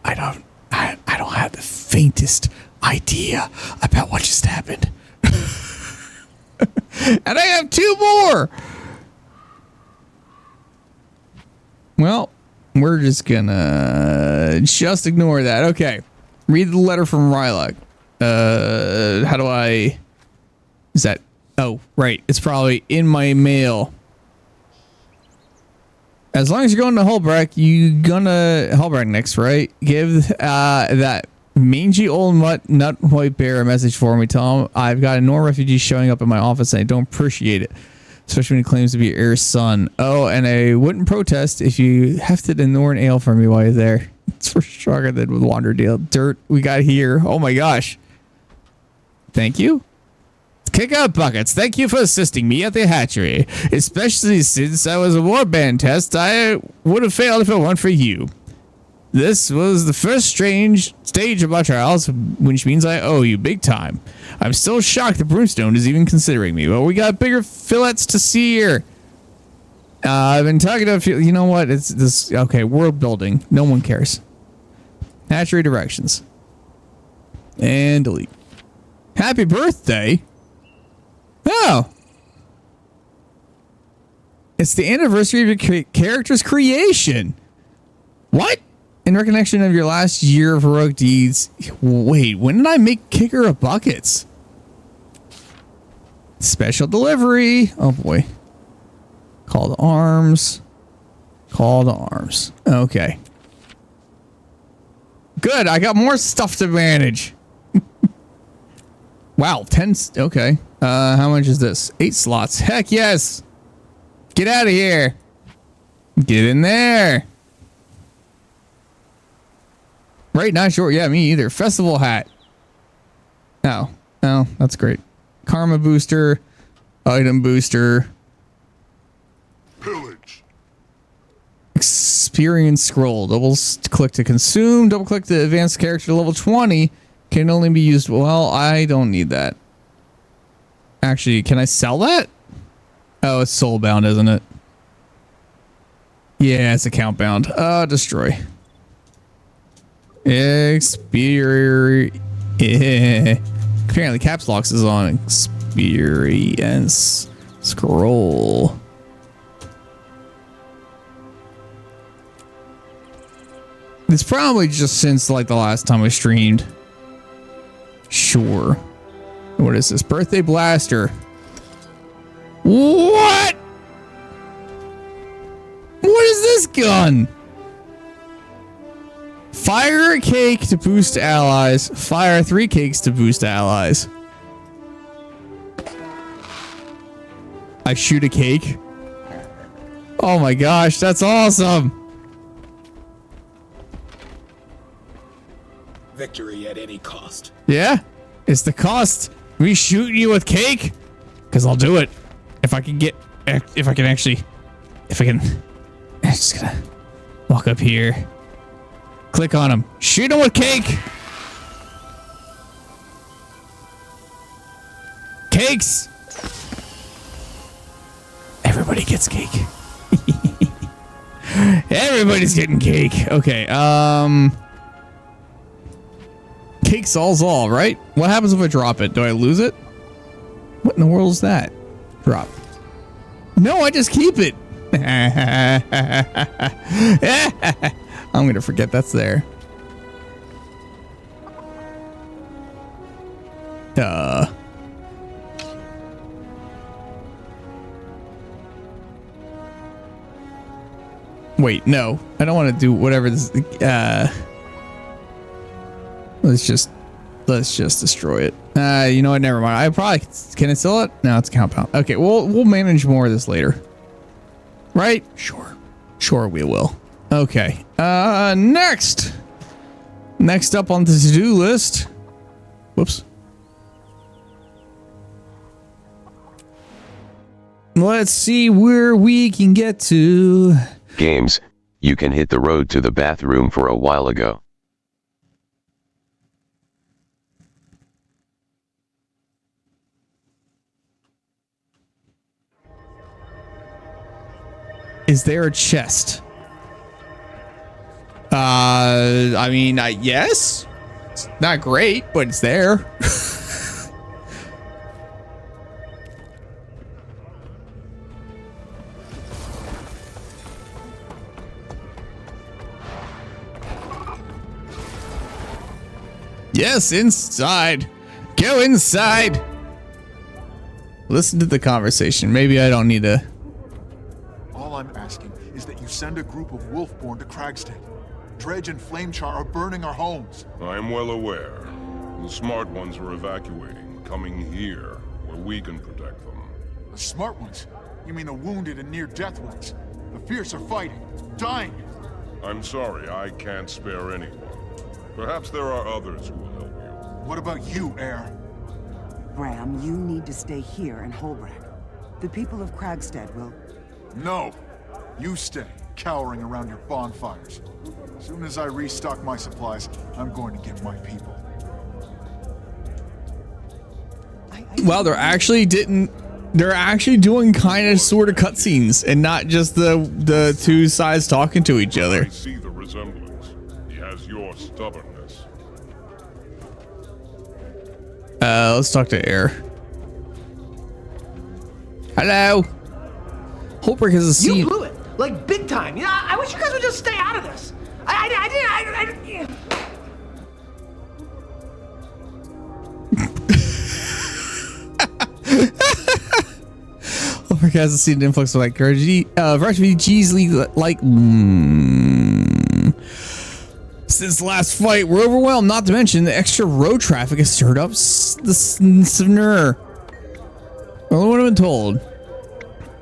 I don't have the faintest idea about what just happened. And I have 2 more. Well, we're just gonna ignore that. Okay. Read the letter from Rylock. How do I... Is that... Oh, right. It's probably in my mail. As long as you're going to Hullbreck, Hullbreck next, right? Give that mangy old nut white bear a message for me. Tell him I've got a Nor refugee showing up in my office and I don't appreciate it. Especially when he claims to be your heir's son. Oh, and I wouldn't protest if you hefted a Norn ale for me while you're there. It's for stronger than with Wanderdale. Dirt we got here. Oh my gosh. Thank you. Kick out buckets. Thank you for assisting me at the hatchery. Especially since I was a warband test, I would have failed if it weren't for you. This was the first strange stage of my trials, which means I owe you big time. I'm still shocked that Broomstone is even considering me, but we got bigger fillets to see here. I've been talking to a few, you know what? It's this, okay, world building. No one cares. Hatchery directions. And delete. Happy birthday. Oh. It's the anniversary of your character's creation. What? In recognition of your last year of heroic deeds. Wait, when did I make Kicker of Buckets? Special delivery. Oh boy. Call to arms. Call to arms. Okay. Good, I got more stuff to manage. Wow, 10. Okay. How much is this? 8 slots. Heck yes. Get out of here. Get in there. Right, not sure. Yeah, me either. Festival hat. Oh, that's great. Karma booster. Item booster. Pillage. Experience scroll. Double click to consume. Double click to advance character to level 20. Can only be used. Well, I don't need that. Actually, can I sell that? Oh, it's soulbound, isn't it? Yeah, it's account bound. Destroy. Apparently caps locks is on experience scroll. It's probably just since like the last time I streamed. Sure. What is this? Birthday blaster. What? What is this gun? Fire a cake to boost allies. Fire 3 cakes to boost allies. I shoot a cake. Oh my gosh, that's awesome. Victory at any cost. Yeah? It's the cost. Me shooting you with cake? Because I'll do it. If I can get... I'm just gonna walk up here. Click on him. Shoot him with cake! Cakes! Everybody gets cake. Everybody's getting cake. Okay, cake solves all, right? What happens if I drop it? Do I lose it? What in the world is that? Drop. No, I just keep it. I'm gonna forget that's there. Duh. Wait, no. I don't want to do whatever this... Let's just destroy it. You know what? Never mind. I probably... Can I sell it? No, it's a compound. Okay, we'll manage more of this later. Right? Sure. Sure we will. Okay. Next up on the to-do list. Whoops. Let's see where we can get to. Games, you can hit the road to the bathroom for a while ago. Is there a chest? I mean, yes. It's not great, but it's there. Yes, inside. Go inside. Listen to the conversation. Maybe I don't need to. All I'm asking is that you send a group of Wolfborn to Kragstead. Dredge and Flamechar are burning our homes. I'm well aware. The smart ones are evacuating, coming here, where we can protect them. The smart ones? You mean the wounded and near-death ones? The fierce are fighting, dying. I'm sorry, I can't spare anyone. Perhaps there are others who will help you. What about you, Air? Bram, you need to stay here in Holbrook. The people of Kragstead will... No! You stay, cowering around your bonfires. As soon as I restock my supplies, I'm going to get my people. Well, they're actually doing kind of sort of cutscenes and not just the two sides talking to each other. I see the resemblance. He has your stubbornness. Let's talk to Air. Hello. Holbrook has a scene. You blew it, like big time. Yeah, I wish you guys would just stay out of this. I Holbrook has a seen an influx of refugees since the last fight. We're overwhelmed. Not to mention the extra road traffic has stirred up the Snur. Well, what have been told.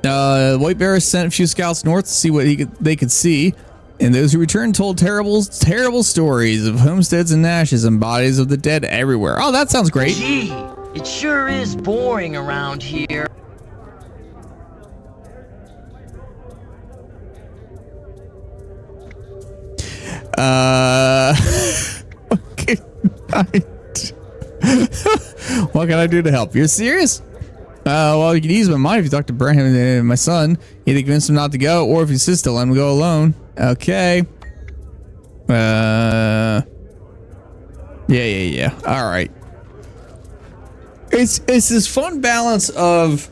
White Bear sent a few scouts north to see what they could see, and those who returned told terrible stories of homesteads and ashes and bodies of the dead everywhere. Oh, that sounds great. Gee, it sure is boring around here. Okay. What can I do to help? You're serious? Well, you can ease my mind if you talk to Braham and my son. Either convince him not to go, or if you insist to let him go alone. Okay. Yeah. All right. It's this fun balance of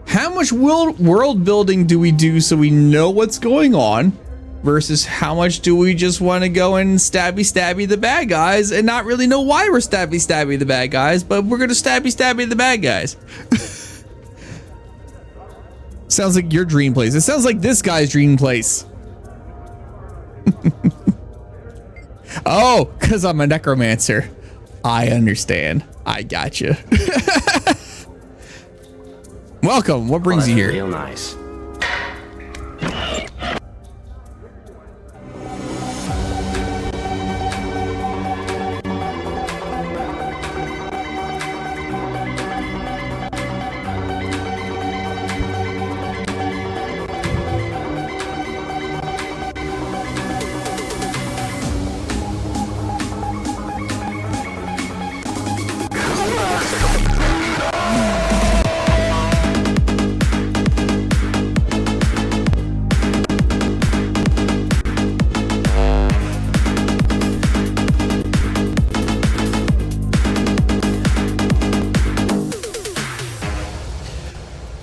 how much world building do we do so we know what's going on, versus how much do we just want to go and stabby the bad guys and not really know why we're stabby the bad guys, but we're gonna stabby the bad guys. Sounds like your dream place. It sounds like this guy's dream place. Oh, because I'm a necromancer. I understand. I gotcha. Welcome. What brings you here? Real nice.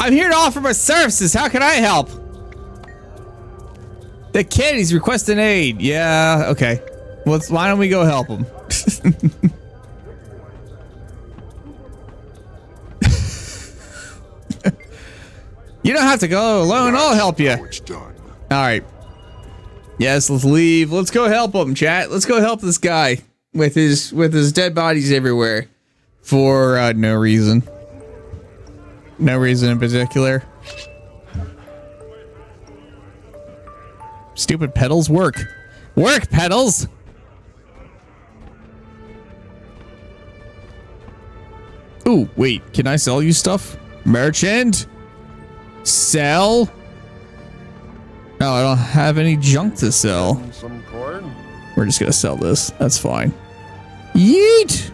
I'm here to offer my services. How can I help? The kid, he's requesting aid. Yeah, okay. Why don't we go help him? You don't have to go alone. I'll help you. It's done. All right. Yes, let's leave. Let's go help him, chat. Let's go help this guy with his dead bodies everywhere for no reason. No reason in particular. Stupid pedals work. Work, pedals! Ooh, wait. Can I sell you stuff? Merchant? Sell? No, I don't have any junk to sell. Some corn? We're just gonna sell this. That's fine. Yeet!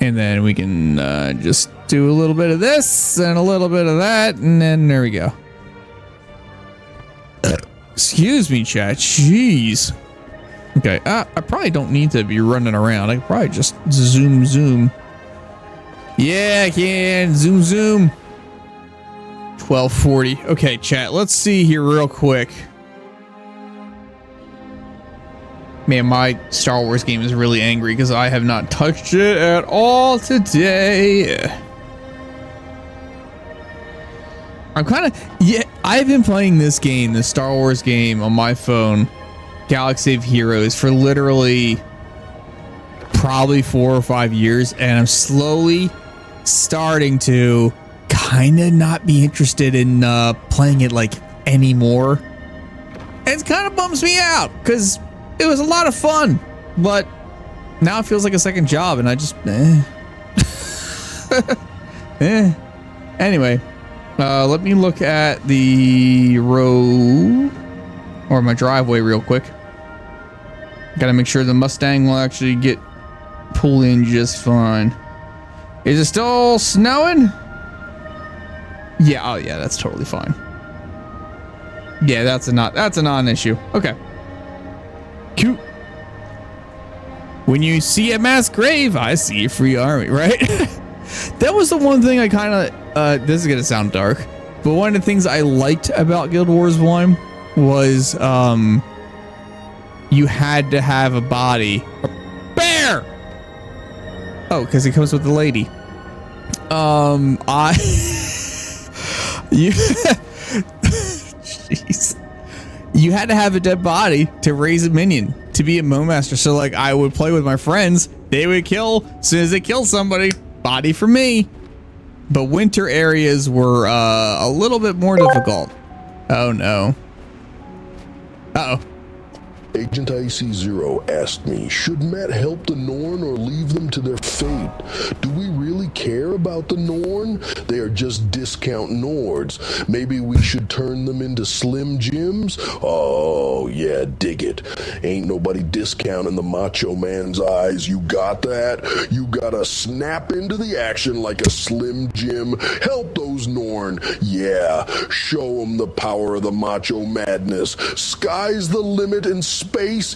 And then we can just do a little bit of this and a little bit of that, and then there we go. Excuse me, chat. Jeez. Okay, I probably don't need to be running around. I could probably just zoom. Yeah, I can. Zoom. 1240. Okay, chat. Let's see here real quick. Man, my Star Wars game is really angry because I have not touched it at all today. I'm kind of... Yeah, I've been playing this game, the Star Wars game, on my phone, Galaxy of Heroes, for literally probably 4 or 5 years, and I'm slowly starting to kind of not be interested in playing it like anymore. It kind of bums me out because it was a lot of fun, but now it feels like a second job, and I just Anyway, let me look at the road or my driveway real quick. Gotta make sure the Mustang will actually get pulled in just fine. Is it still snowing? Yeah, oh yeah, that's totally fine. Yeah, that's a non-issue. Okay. Cute. When you see a mass grave, I see a free army, right? That was the one thing I kind of, this is going to sound dark, but one of the things I liked about Guild Wars 1 was, you had to have a body. A bear! Oh, because he comes with the lady. Jeez. You had to have a dead body to raise a minion, to be a Momaster. So, like, I would play with my friends. They would kill. As soon as they killed somebody, body for me. But winter areas were a little bit more difficult. Oh, no. Uh-oh. Agent IC-0 asked me, should Matt help the Norn or leave them to their fate? Do we really care about the Norn? They are just discount Nords. Maybe we should turn them into Slim Jims? Oh, yeah, dig it. Ain't nobody discounting the Macho Man's eyes. You got that? You gotta snap into the action like a Slim Jim. Help those Norn. Yeah, show them the power of the Macho Madness. Sky's the limit and space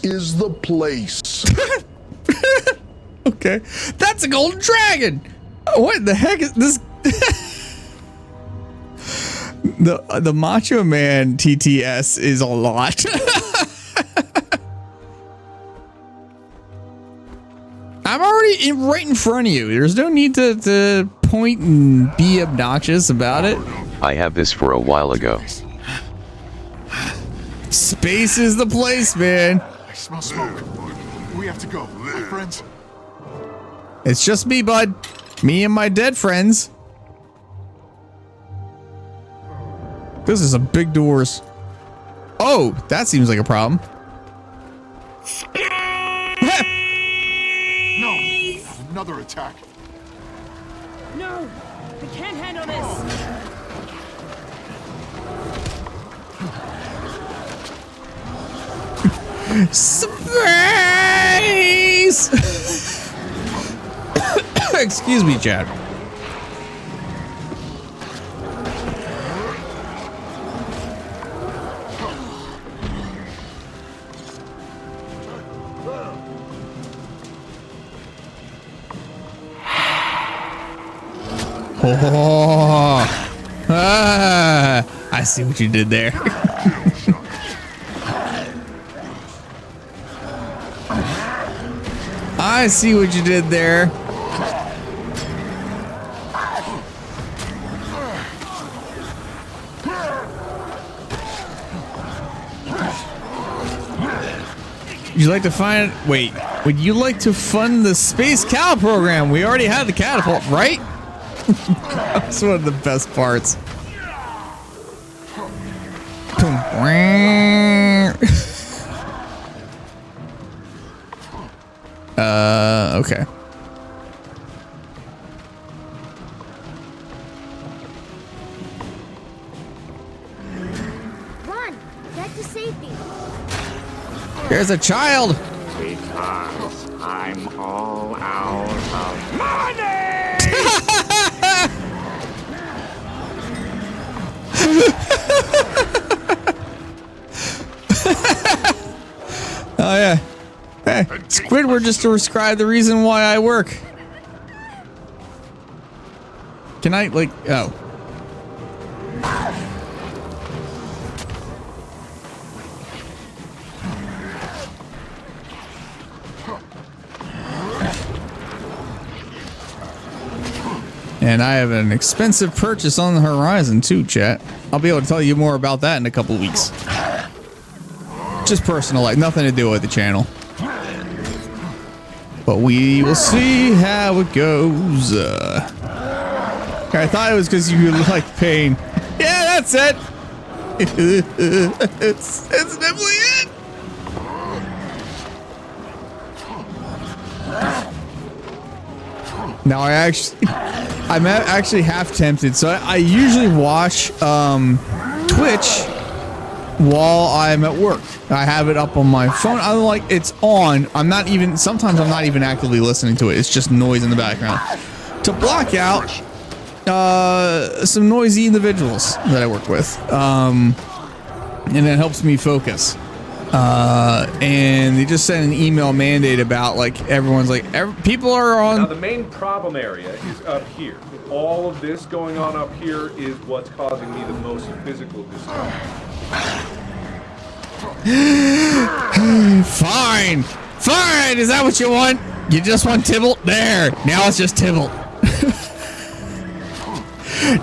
is the place. Okay, that's a golden dragon. What the heck is this? The Macho Man TTS is a lot. I'm already right in front of you. There's no need to point and be obnoxious about it. I have this for a while ago. Space is the place, man. I smell smoke. We have to go, my friends. It's just me, bud. Me and my dead friends. This is a big doors. Oh, that seems like a problem. No, another attack. No, we can't handle this. Space! Excuse me, Chad. Oh, I see what you did there. I see what you did there. you like to find... Wait. Would you like to fund the Space Cow program? We already had the catapult, right? That's one of the best parts. Okay. Run! Back to safety. There's a child. Because I'm all out of money! Oh yeah. Hey, Squidward just to describe the reason why I work. Can I like oh. And I have an expensive purchase on the horizon too, chat. I'll be able to tell you more about that in a couple weeks. Just personal, like nothing to do with the channel. But we will see how it goes. I thought it was because you like pain. Yeah, that's it. It's definitely it. Now I'm actually half tempted. So I usually watch Twitch while I'm at work. I have it up on my phone. I'm like, it's on. Sometimes I'm not even actively listening to it. It's just noise in the background to block out some noisy individuals that I work with. And it helps me focus. And they just sent an email mandate about like everyone's like people are on. Now the main problem area is up here. All of this going on up here is what's causing me the most physical discomfort. Fine. Is that what you want? You just want Tybalt? There. Now it's just Tybalt.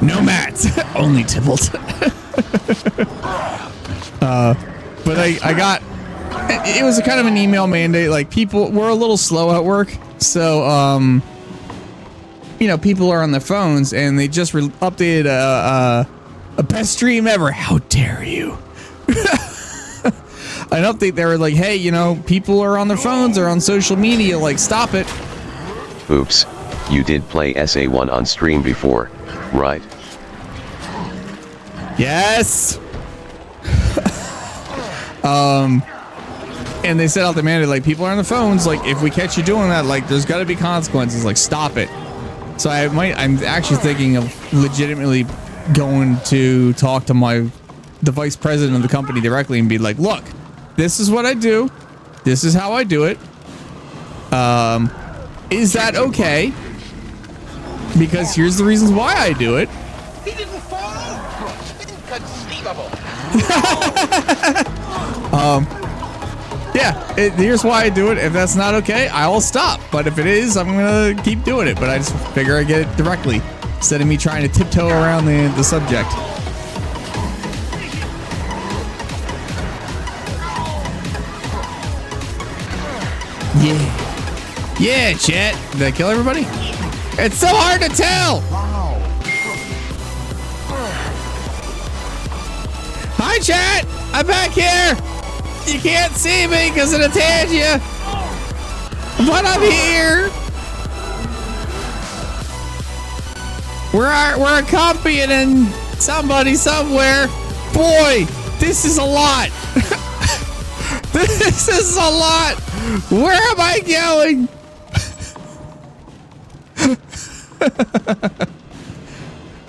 No mats. Only Tybalt. But I got... It was a kind of an email mandate. Like, people... We're a little slow at work. So, you know, people are on their phones, and they just updated a best stream ever. How dare you? An update, they were like, hey, you know, people are on their phones or on social media, like, stop it. Oops, you did play SA1 on stream before, right? Yes. And they set out the mandate, like, people are on the phones, like, if we catch you doing that, like, there's got to be consequences, like, stop it. So I'm actually thinking of legitimately going to talk to the vice president of the company directly and be like, look, this is what I do. This is how I do it. Is that okay? Because here's the reasons why I do it. He didn't fall. Inconceivable. Yeah, here's why I do it. If that's not okay, I will stop. But if it is, I'm gonna keep doing it. But I just figure I get it directly instead of me trying to tiptoe around the subject. Yeah, chat. Did I kill everybody? It's so hard to tell. Hi, chat. I'm back here. You can't see me because it attached you. But I'm here. We're accompanying somebody somewhere. Boy, this is a lot. This is a lot. Where am I going?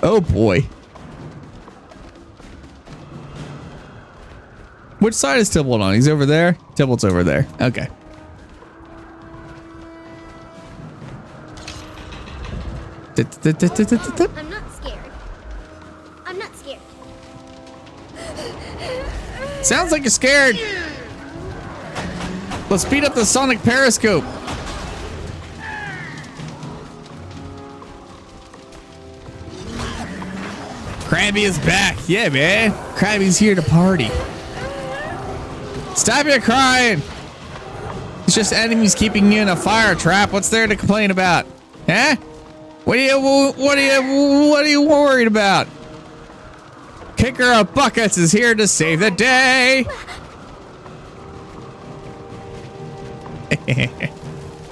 Oh boy. Which side is Tybalt on? He's over there? Tybalt's over there. Okay. I'm not scared. I'm not scared. Sounds like you're scared. Let's speed up the sonic periscope. Krabby is back. Yeah, man. Krabby's here to party. Stop your crying. It's just enemies keeping you in a fire trap. What's there to complain about? Huh? What are you worried about? Kicker of Buckets is here to save the day.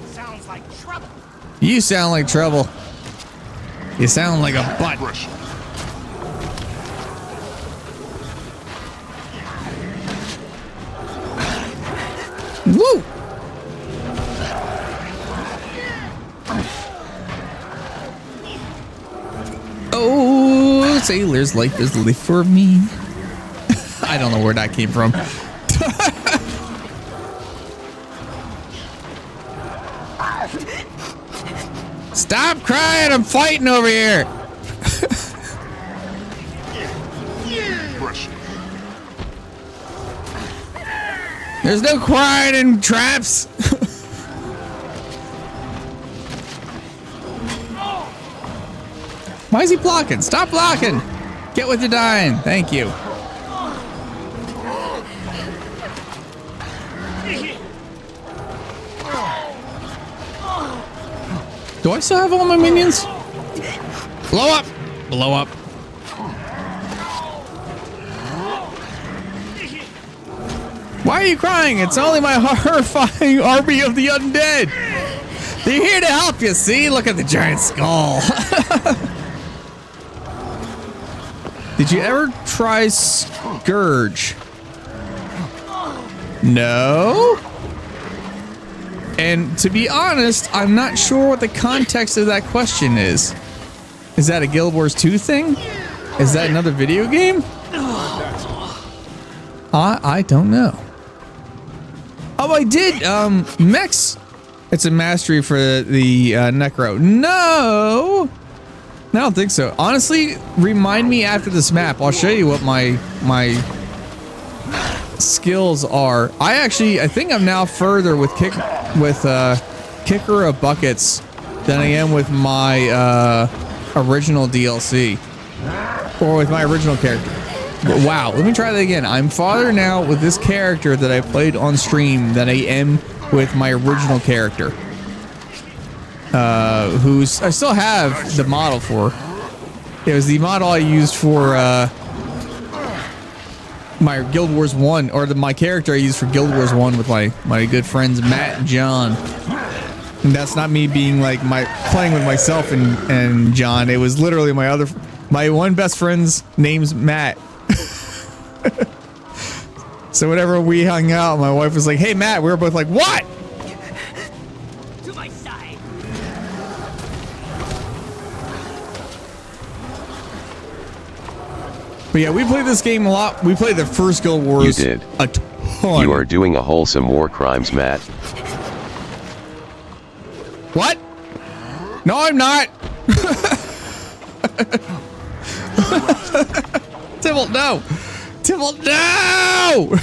Sounds like trouble. You sound like trouble. You sound like a butt. Woo! Oh, sailor's life is lived for me. I don't know where that came from. Stop crying, I'm fighting over here. There's no crying in traps. Why is he blocking? Stop blocking. Get with your dying. Thank you. Do I still have all my minions? Blow up. Blow up. Why are you crying? It's only my horrifying army of the undead. They're here to help you, see? Look at the giant skull. Did you ever try Scourge? No? And to be honest, I'm not sure what the context of that question is. Is that a Guild Wars 2 thing? Is that another video game? I don't know. Oh, I did. Mechs. It's a mastery for the Necro. No, I don't think so. Honestly, remind me after this map. I'll show you what my skills are. I think I'm now further with Kicker of Buckets than I am with my original DLC or with my original character. But wow, let me try that again. I'm farther now with this character that I played on stream than I am with my original character. Who's I still have the model for. It was the model I used for my Guild Wars 1, or my character I used for Guild Wars 1 with my good friends Matt and John. And that's not me being like playing with myself and John. It was literally my one best friend's name's Matt. So whenever we hung out, my wife was like, "Hey Matt," we were both like, "What?" To my side. But yeah, we played this game a lot. We played the first Guild Wars. You did. A ton. You are doing a wholesome war crimes, Matt. What? No, I'm not. Tybalt, no. Tybalt, no.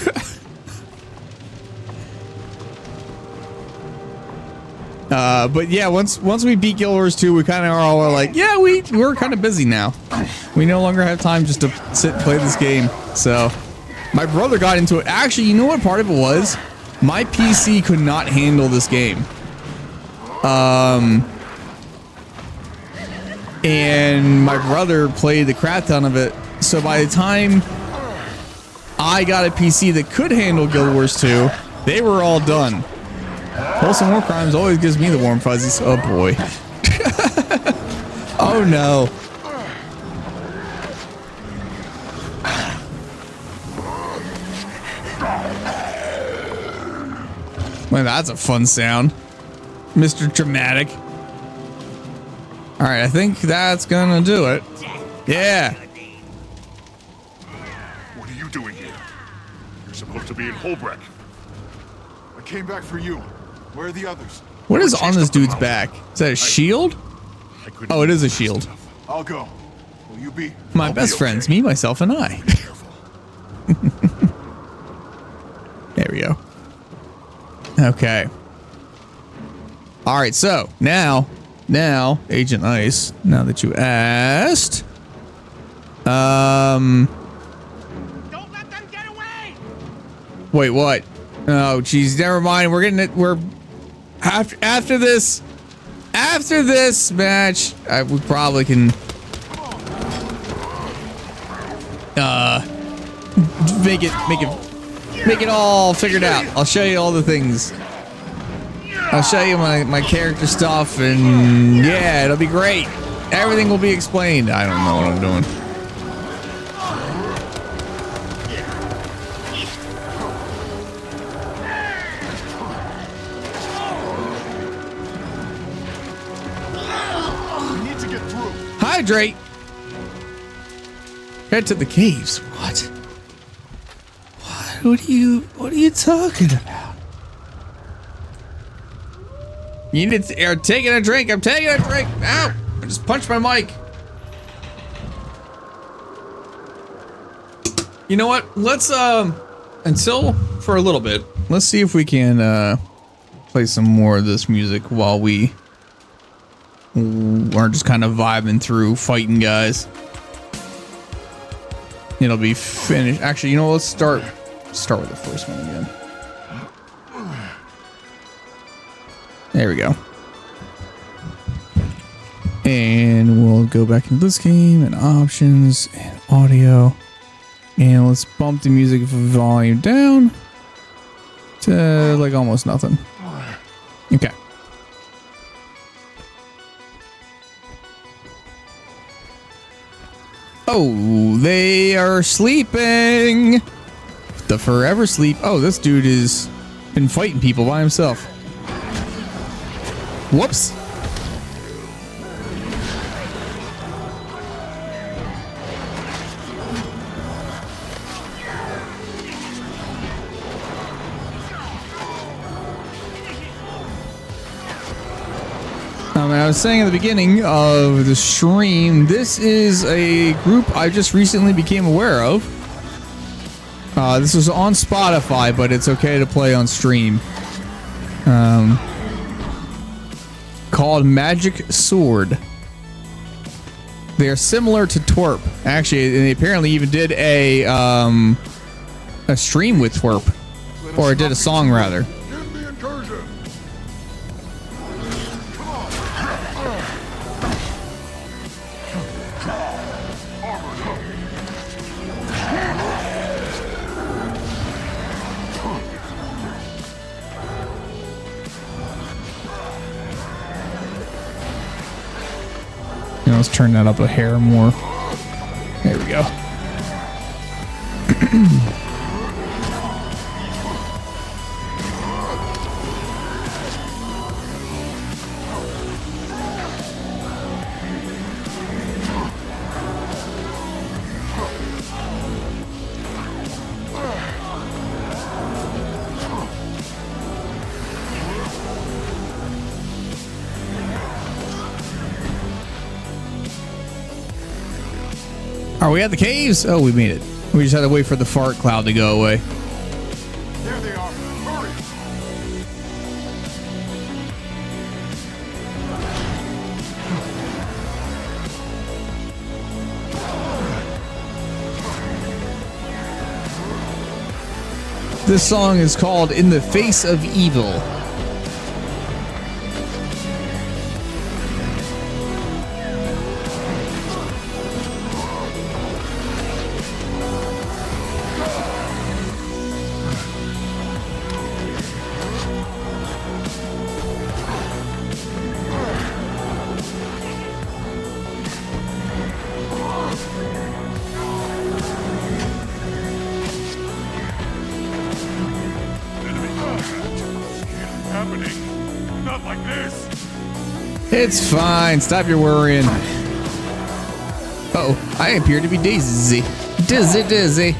But yeah, once we beat Guild Wars 2, we kind of are all like, yeah, we're kind of busy now. We no longer have time just to sit and play this game. So my brother got into it. Actually, you know what part of it was? My PC could not handle this game. And my brother played the crap ton of it. So by the time I got a PC that could handle Guild Wars 2, they were all done. Wholesome War Crimes always gives me the warm fuzzies. Oh boy. Oh no. Well, that's a fun sound. Mr. Dramatic. Alright, I think that's gonna do it. Yeah. What are you doing here? You're supposed to be in Holbrook. I came back for you. Where are the others? What is on this dude's back? Is that a shield? Oh, it is a shield. I'll go. Will you be? My best friends, me, myself, and I. There we go. Okay. All right, so now, Agent Ice, now that you asked, Don't let them get away! wait, what? Oh, geez, never mind. We're getting it. We're after this match. We probably can make it all figured out. I'll show you all the things. I'll show you my character stuff, and yeah, it'll be great. Everything will be explained. I don't know what I'm doing. Hydrate. Head to the caves. What? What are you talking about? You need to, you're taking a drink. I'm taking a drink. Ow! I just punched my mic. You know what? Let's until for a little bit. Let's see if we can play some more of this music while we are just kind of vibing through fighting guys. It'll be finished. Actually, you know, let's start with the first one again. There we go. And we'll go back into this game and options and audio. And let's bump the music volume down to like almost nothing. Okay. Oh, they are sleeping. The forever sleep. Oh, this dude has been fighting people by himself. Whoops. I was saying at the beginning of the stream, this is a group I just recently became aware of. This was on Spotify, but it's okay to play on stream. Called Magic Sword. They're similar to Twerp. Actually, they apparently even did a stream with Twerp. Or did a song, rather. Let's turn that up a hair more. There we go. Are we at the caves? Oh, we made it. We just had to wait for the fart cloud to go away. There they are. Hurry. This song is called In the Face of Evil. It's fine. Stop your worrying. Uh-oh. I appear to be dizzy. Dizzy.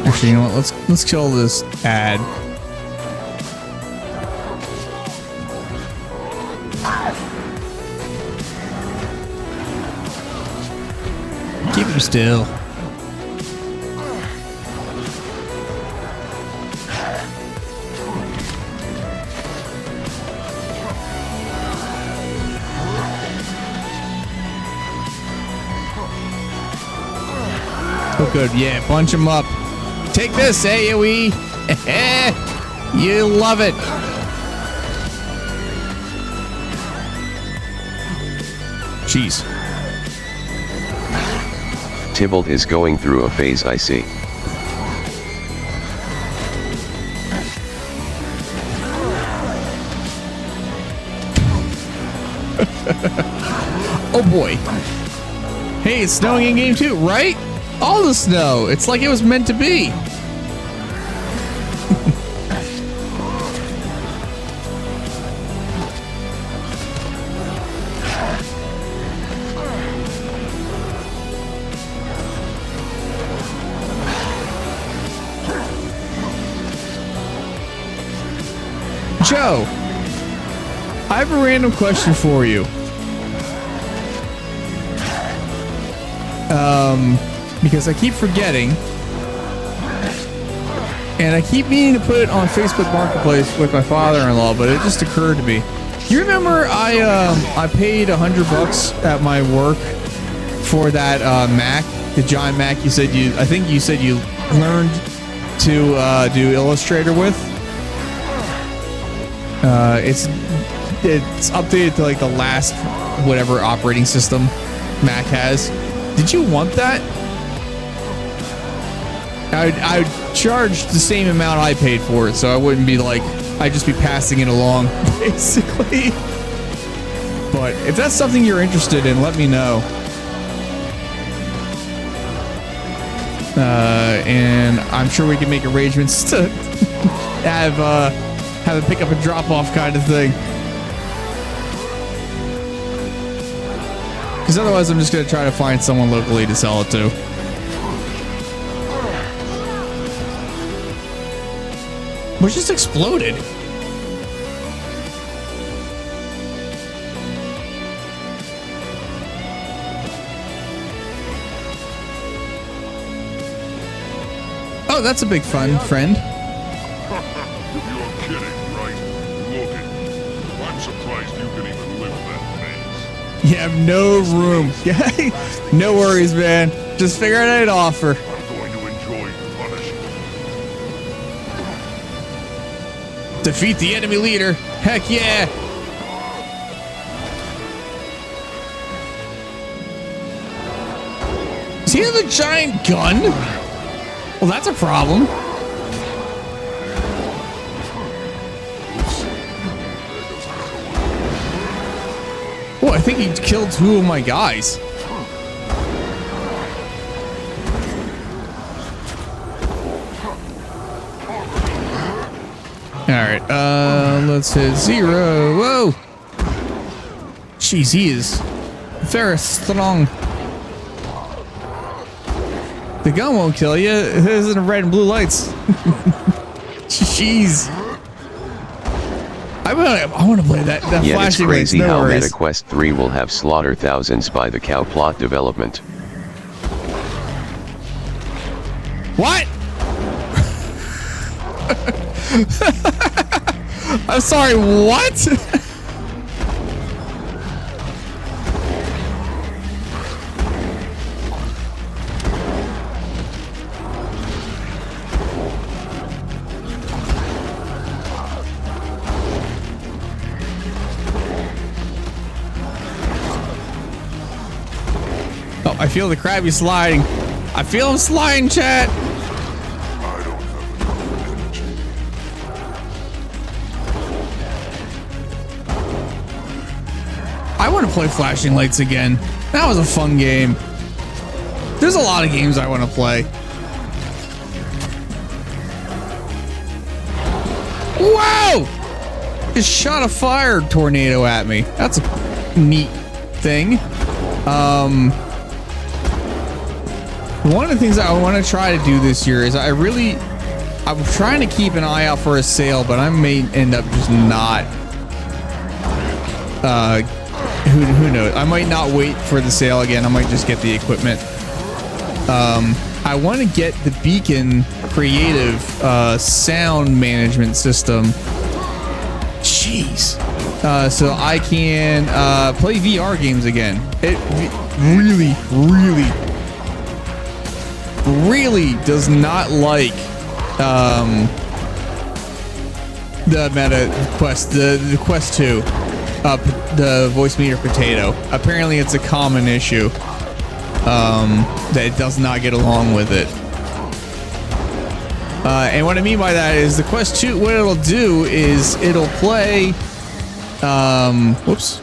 Actually, you know what? Let's kill this ad. Keep him still. Oh, good. Yeah, bunch them up. Take this, AoE. You love it. Jeez. Tybalt is going through a phase, I see. Oh boy. Hey, it's snowing in game 2, right? All the snow. It's like it was meant to be. Joe, I have a random question for you. Because I keep forgetting, and I keep meaning to put it on Facebook Marketplace with my father-in-law, but it just occurred to me. You remember I paid $100 at my work for that Mac, the giant Mac? I think you said you learned to do Illustrator with. It's updated to like the last whatever operating system Mac has. Did you want that? I'd charge the same amount I paid for it, so I wouldn't be like, I'd just be passing it along, basically. But if that's something you're interested in, let me know. And I'm sure we can make arrangements to have a pick up and drop off kind of thing. Because otherwise I'm just going to try to find someone locally to sell it to. Which just exploded. Oh, that's a big fun friend. You're kidding, right? Look at you. I'm surprised you can even lift that face. You have no room. No worries, man. Just figure it out offer. I'm going to enjoy the punishment. Defeat the enemy leader. Heck yeah. Does he have a giant gun? Well, that's a problem. Oh, I think he killed 2 of my guys. Alright, let's hit 0. Whoa! Jeez, he is very strong. The gun won't kill you. It isn't red and blue lights. Jeez. I want to play that Yeah, flashing it's crazy lights. No how worries. Meta Quest 3 will have slaughter thousands by the cow plot development. What? I'm sorry, what? Oh, I feel the Krabby sliding. I feel him sliding, chat. I want to play Flashing Lights again. That was a fun game. There's a lot of games I want to play. Whoa! Just shot a fire tornado at me. That's a neat thing. One of the things I want to try to do this year is I'm trying to keep an eye out for a sale, but I may end up just not. Who knows? I might not wait for the sale again. I might just get the equipment. I want to get the Beacon Creative sound management system. Jeez. So I can play VR games again. It really does not like the meta quest, the quest 2, the voice meter potato. Apparently it's a common issue, that it does not get along with it. And what I mean by that is the quest 2, what it'll do is it'll play, whoops.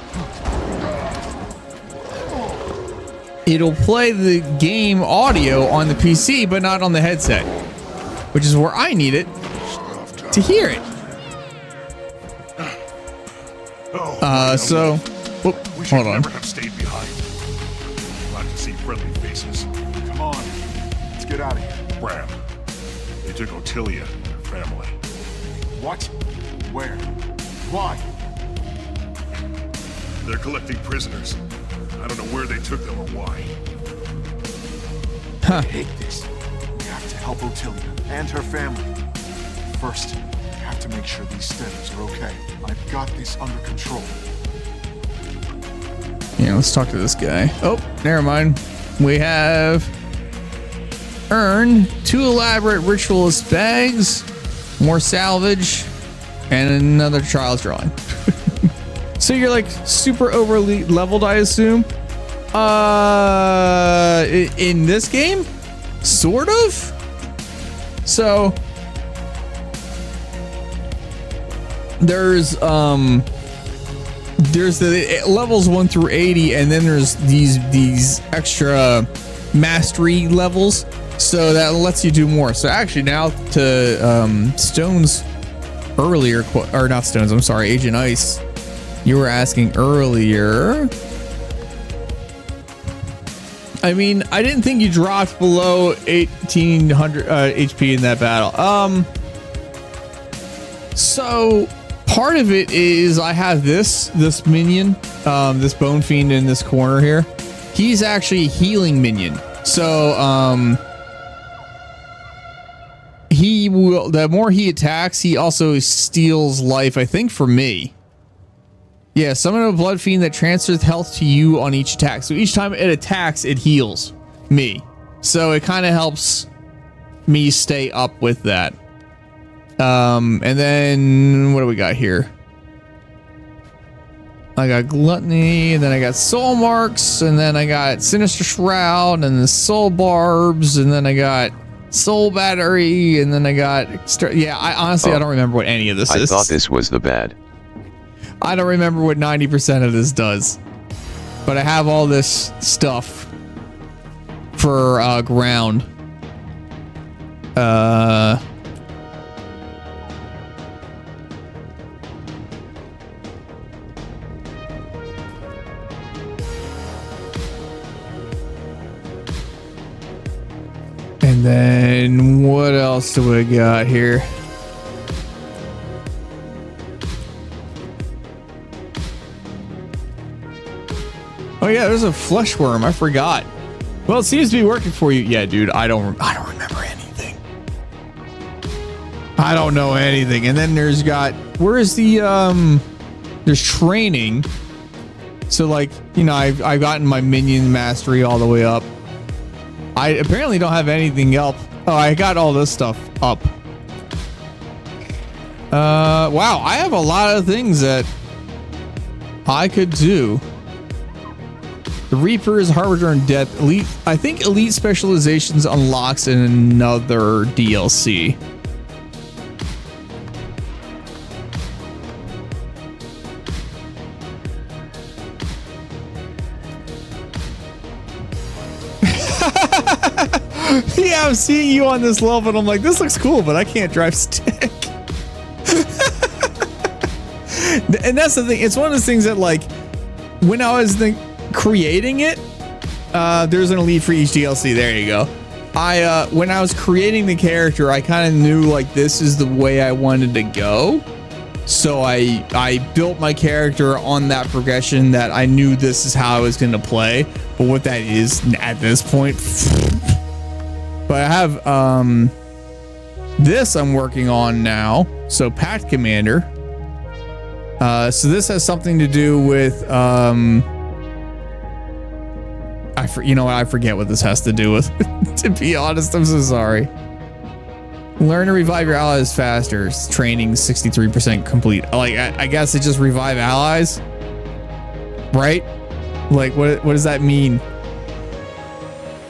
It'll play the game audio on the PC, but not on the headset, which is where I need it to hear it. So, hold on. Never have stayed behind. Glad to see friendly faces. Come on, let's get out of here. Bram, they took Ottilia and her family. What? Where? Why? They're collecting prisoners. I don't know where they took them or why. I hate this. We have to help Ottilia and her family. First, we have to make sure these steaders are okay. I've got this under control. Yeah, let's talk to this guy. Oh, never mind. We have earned 2 elaborate ritualist bags, more salvage, and another child's drawing. So you're like super overly leveled, I assume? In this game? Sort of? So there's the levels 1 through 80, and then there's these extra mastery levels, so that lets you do more. So actually now to Stone's earlier, or not Stone's, I'm sorry, Agent Ice, you were asking earlier. I mean, I didn't think you dropped below 1800 HP in that battle. So part of it is I have this minion, this Bone Fiend in this corner here. He's actually a healing minion. So he will, the more he attacks, he also steals life, I think, for me. Yeah, summon a blood fiend that transfers health to you on each attack. So each time it attacks, it heals me. So it kind of helps me stay up with that. And then what do we got here? I got Gluttony, and then I got Soul Marks, and then I got Sinister Shroud, and the Soul Barbs, and then I got Soul Battery, and then I got... Yeah, I honestly, I don't remember what any of this is. I thought this was the bad. I don't remember what 90% of this does, but I have all this stuff for ground. And then what else do we got here? Oh yeah, there's a flesh worm. I forgot. Well, it seems to be working for you. Yeah, dude, I don't remember anything. I don't know anything. And then there's got, where is the there's training. So like, you know, I've gotten my minion mastery all the way up. I apparently don't have anything up. Oh, I got all this stuff up. Wow, I have a lot of things that I could do. The Reaper is Harbinger in Death. Elite, I think Elite Specializations unlocks in another DLC. Yeah, I'm seeing you on this level and I'm like, this looks cool, but I can't drive stick. And that's the thing. It's one of those things that, like, when I was creating it, there's an elite for each DLC. There you go. When I was creating the character, I kind of knew, like, this is the way I wanted to go. So I built my character on that progression that I knew this is how I was going to play. But what that is at this point. But I have this I'm working on now. So Pact Commander. So this has something to do with you know what, I forget what this has to do with. To be honest, I'm so sorry. Learn to revive your allies faster. Training 63% complete. Like, I guess it just revive allies, right? Like, what does that mean?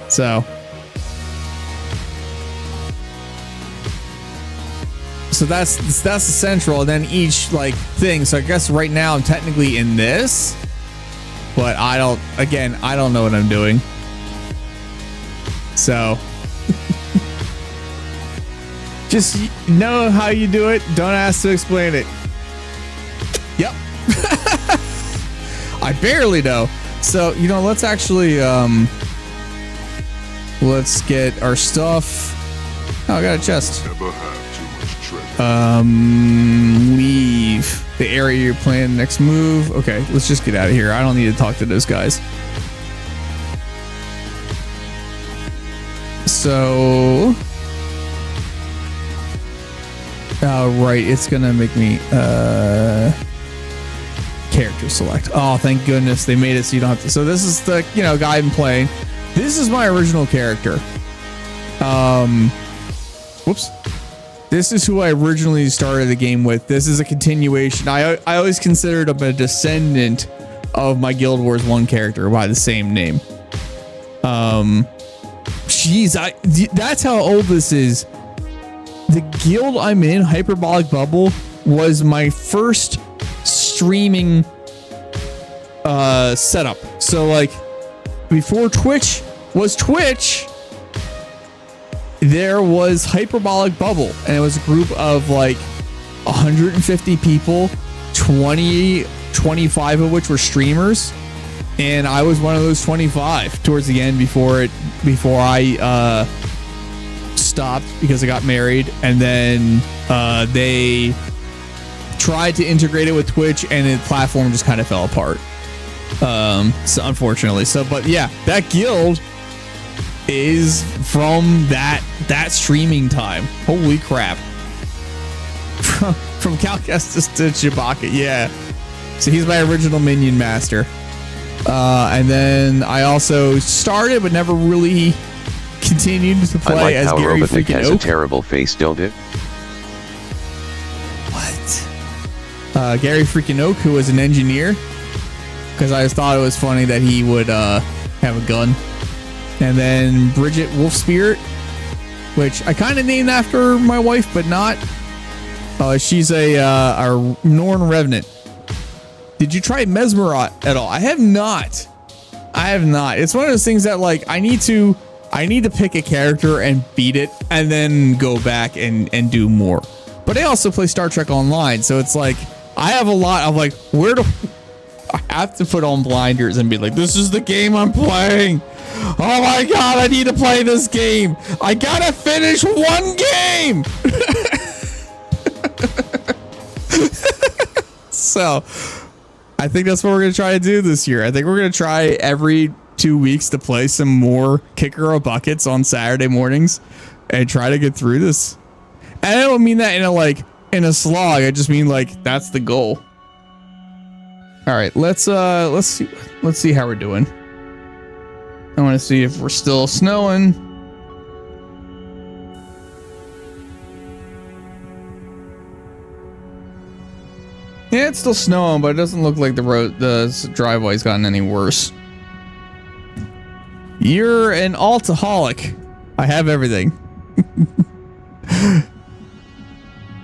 So that's the central, and then each like thing. So I guess right now I'm technically in this, but I don't know what I'm doing. So just know how you do it. Don't ask to explain it. Yep. I barely know. So, let's actually, let's get our stuff. Oh, I got a chest. Leave the area you're playing next move. Okay, let's just get out of here. I don't need to talk to those guys. So, right, it's gonna make me character select. Oh, thank goodness they made it so you don't have to. So this is the guy I'm playing. This is my original character. Whoops. This is who I originally started the game with. This is a continuation. I always considered him a descendant of my Guild Wars 1 character by the same name. That's how old this is. The guild I'm in, Hyperbolic Bubble, was my first streaming setup. So like before Twitch was Twitch, there was Hyperbolic Bubble, and it was a group of like 150 people, 25 of which were streamers, and I was one of those 25 towards the end before I stopped because I got married, and then they tried to integrate it with Twitch, and the platform just kind of fell apart. So unfortunately, but yeah, that guild is from that streaming time. Holy crap! From Cal Kestis to Chewbacca, yeah. So he's my original minion master. And then I also started, but never really continued to play I like as how Gary Robotnik freaking has Oak. a terrible face, don't it? What? Gary freaking Oak, who was an engineer, because I just thought it was funny that he would have a gun. And then Bridget Wolfspirit, which I kind of named after my wife, but not. She's a Norn Revenant. Did you try Mesmerot at all? I have not. It's one of those things that like I need to pick a character and beat it, and then go back and do more. But I also play Star Trek Online, so it's like I have a lot of like, where do I have to put on blinders and be like, this is the game I'm playing. Oh my god, I need to play this game. I gotta finish one game. So I think that's what we're gonna try to do this year. I think we're gonna try every 2 weeks to play some more Kicker or Buckets on Saturday mornings and try to get through this. And I don't mean that in a slog. I just mean like that's the goal. All right, let's see how we're doing. I want to see if we're still snowing. Yeah, it's still snowing, but it doesn't look like the driveway's gotten any worse. You're an altaholic. I have everything.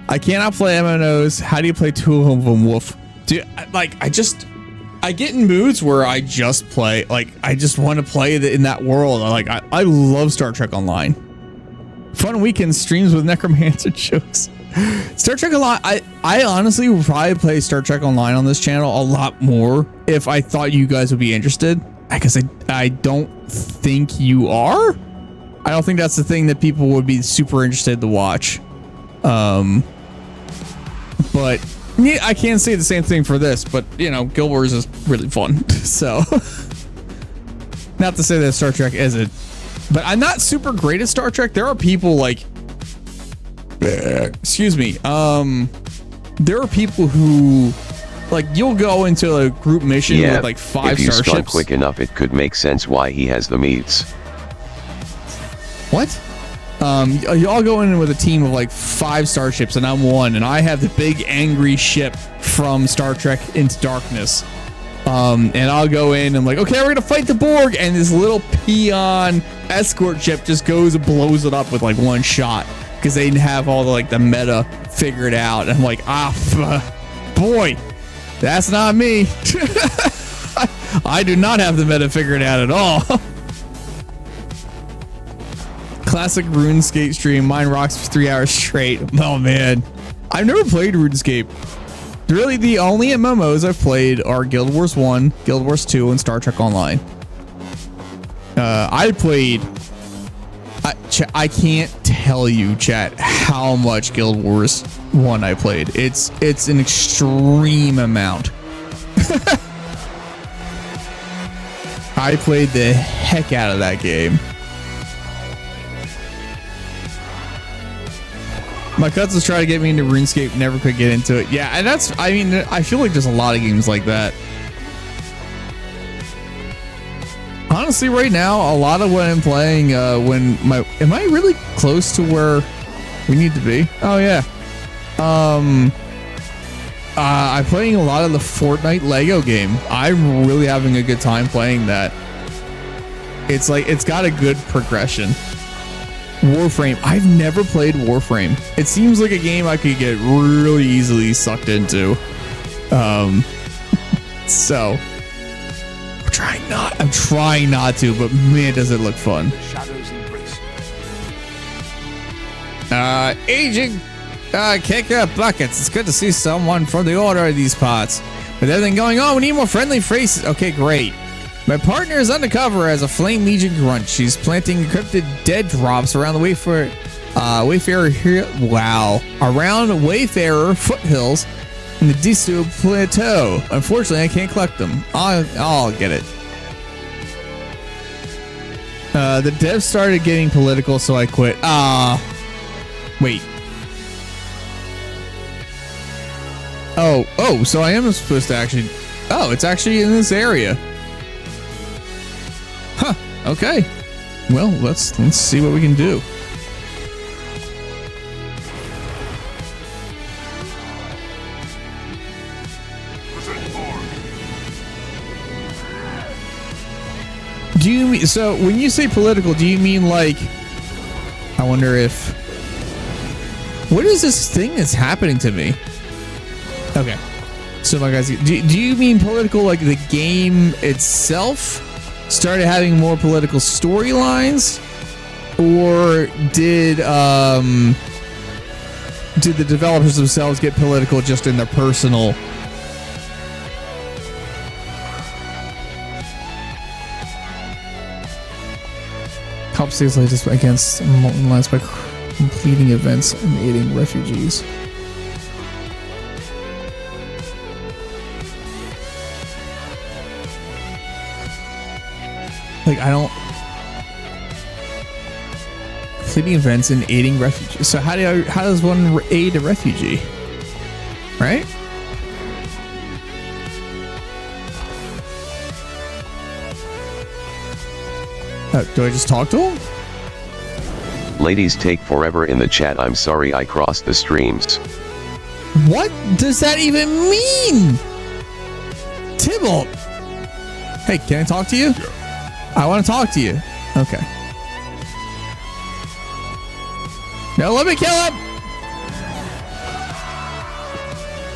I cannot play MMOs. How do you play two of them, Wolf? Dude, I get in moods where I just play, like, I just want to play in that world. I love Star Trek Online. Fun weekend streams with Necromancer jokes. Star Trek Online, I honestly would probably play Star Trek Online on this channel a lot more if I thought you guys would be interested. Because I don't think you are. I don't think that's the thing that people would be super interested to watch. But yeah, I can't say the same thing for this, but Guild Wars is really fun. So not to say that Star Trek isn't, but I'm not super great at Star Trek. There are people like, excuse me. There are people who like, you'll go into a group mission with like 5 if you starships. spun quick enough, it could make sense why he has the meats. What? Y'all go in with a team of like 5 starships, and I'm one, and I have the big angry ship from Star Trek Into Darkness. And I'll go in and I'm like, okay, we're gonna fight the Borg, and this little peon escort ship just goes and blows it up with like one shot because they didn't have all the like the meta figured out. And I'm like, boy, that's not me. I do not have the meta figured out at all. Classic RuneScape stream. Mine rocks for 3 hours straight. Oh man, I've never played RuneScape. Really, the only MMOs I've played are Guild Wars 1, Guild Wars 2, and Star Trek Online. I can't tell you, chat, how much Guild Wars 1 I played. It's an extreme amount. I played the heck out of that game. My cousins tried to get me into RuneScape, never could get into it. Yeah, and I feel like there's a lot of games like that. Honestly, right now, a lot of what I'm playing, am I really close to where we need to be? Oh yeah. I'm playing a lot of the Fortnite Lego game. I'm really having a good time playing that. It's like, it's got a good progression. Warframe. I've never played Warframe. It seems like a game I could get really easily sucked into. So I'm trying not to, but man, does it look fun. Aging kick up buckets. It's good to see someone from the order of these parts. With everything going on, we need more friendly faces. Okay, great. My partner is undercover as a Flame Legion grunt. She's planting encrypted dead drops around the Wayfarer here. Wow. Around Wayfarer foothills in the Disu Plateau. Unfortunately, I can't collect them. I'll get it. The devs started getting political, so I quit. Wait. Oh, so I am supposed to actually... Oh, it's actually in this area. Huh, okay. Well, let's see what we can do. So when you say political, do you mean like, I wonder if, what is this thing that's happening to me? Okay. So my guys, do you mean political like the game itself started having more political storylines, or did the developers themselves get political just in their personal? Help states like this against molten lines by completing events and aiding refugees. Like, I don't... Completing events and aiding refugees. So how does one aid a refugee? Right? Do I just talk to him? Ladies take forever in the chat. I'm sorry I crossed the streams. What does that even mean? Tybalt! Hey, can I talk to you? Yeah. I want to talk to you. Okay. No, let me kill him!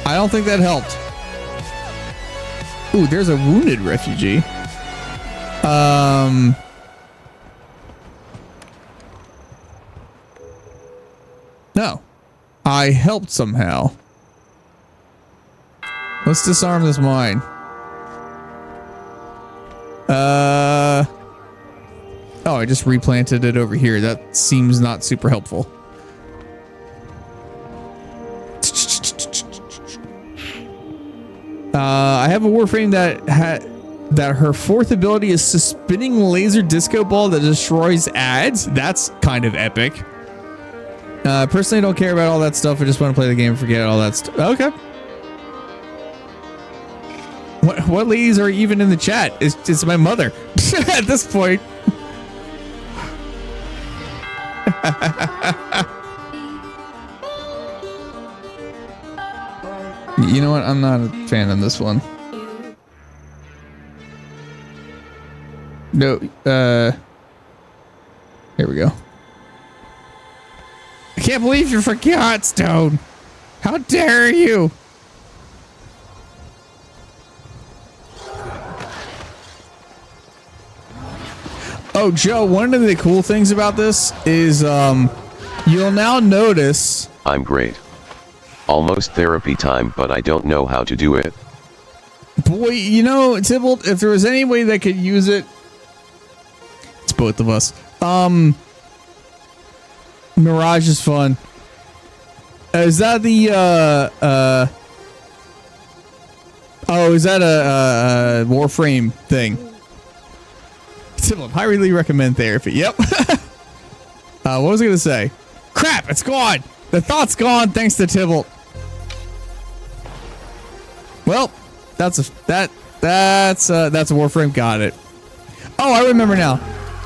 I don't think that helped. Ooh, there's a wounded refugee. No. I helped somehow. Let's disarm this mine. Oh, I just replanted it over here. That seems not super helpful. I have a Warframe that her fourth ability is a spinning laser disco ball that destroys ads. That's kind of epic. Personally, I don't care about all that stuff. I just want to play the game and forget all that stuff. Okay. What ladies are even in the chat? It's my mother at this point. You know what? I'm not a fan of this one. No, here we go. I can't believe you forgot, Stone. How dare you? Oh, Joe, one of the cool things about this is you'll now notice... I'm great. Almost therapy time, but I don't know how to do it. Boy, you know, Tybalt, if there was any way that could use it, it's both of us. Mirage is fun. Is that the oh, is that a Warframe thing? Tybalt, highly recommend therapy. Yep. What was I gonna say? Crap, it's gone. The thought's gone thanks to Tybalt. Well, that's a Warframe. Got it. Oh, I remember now.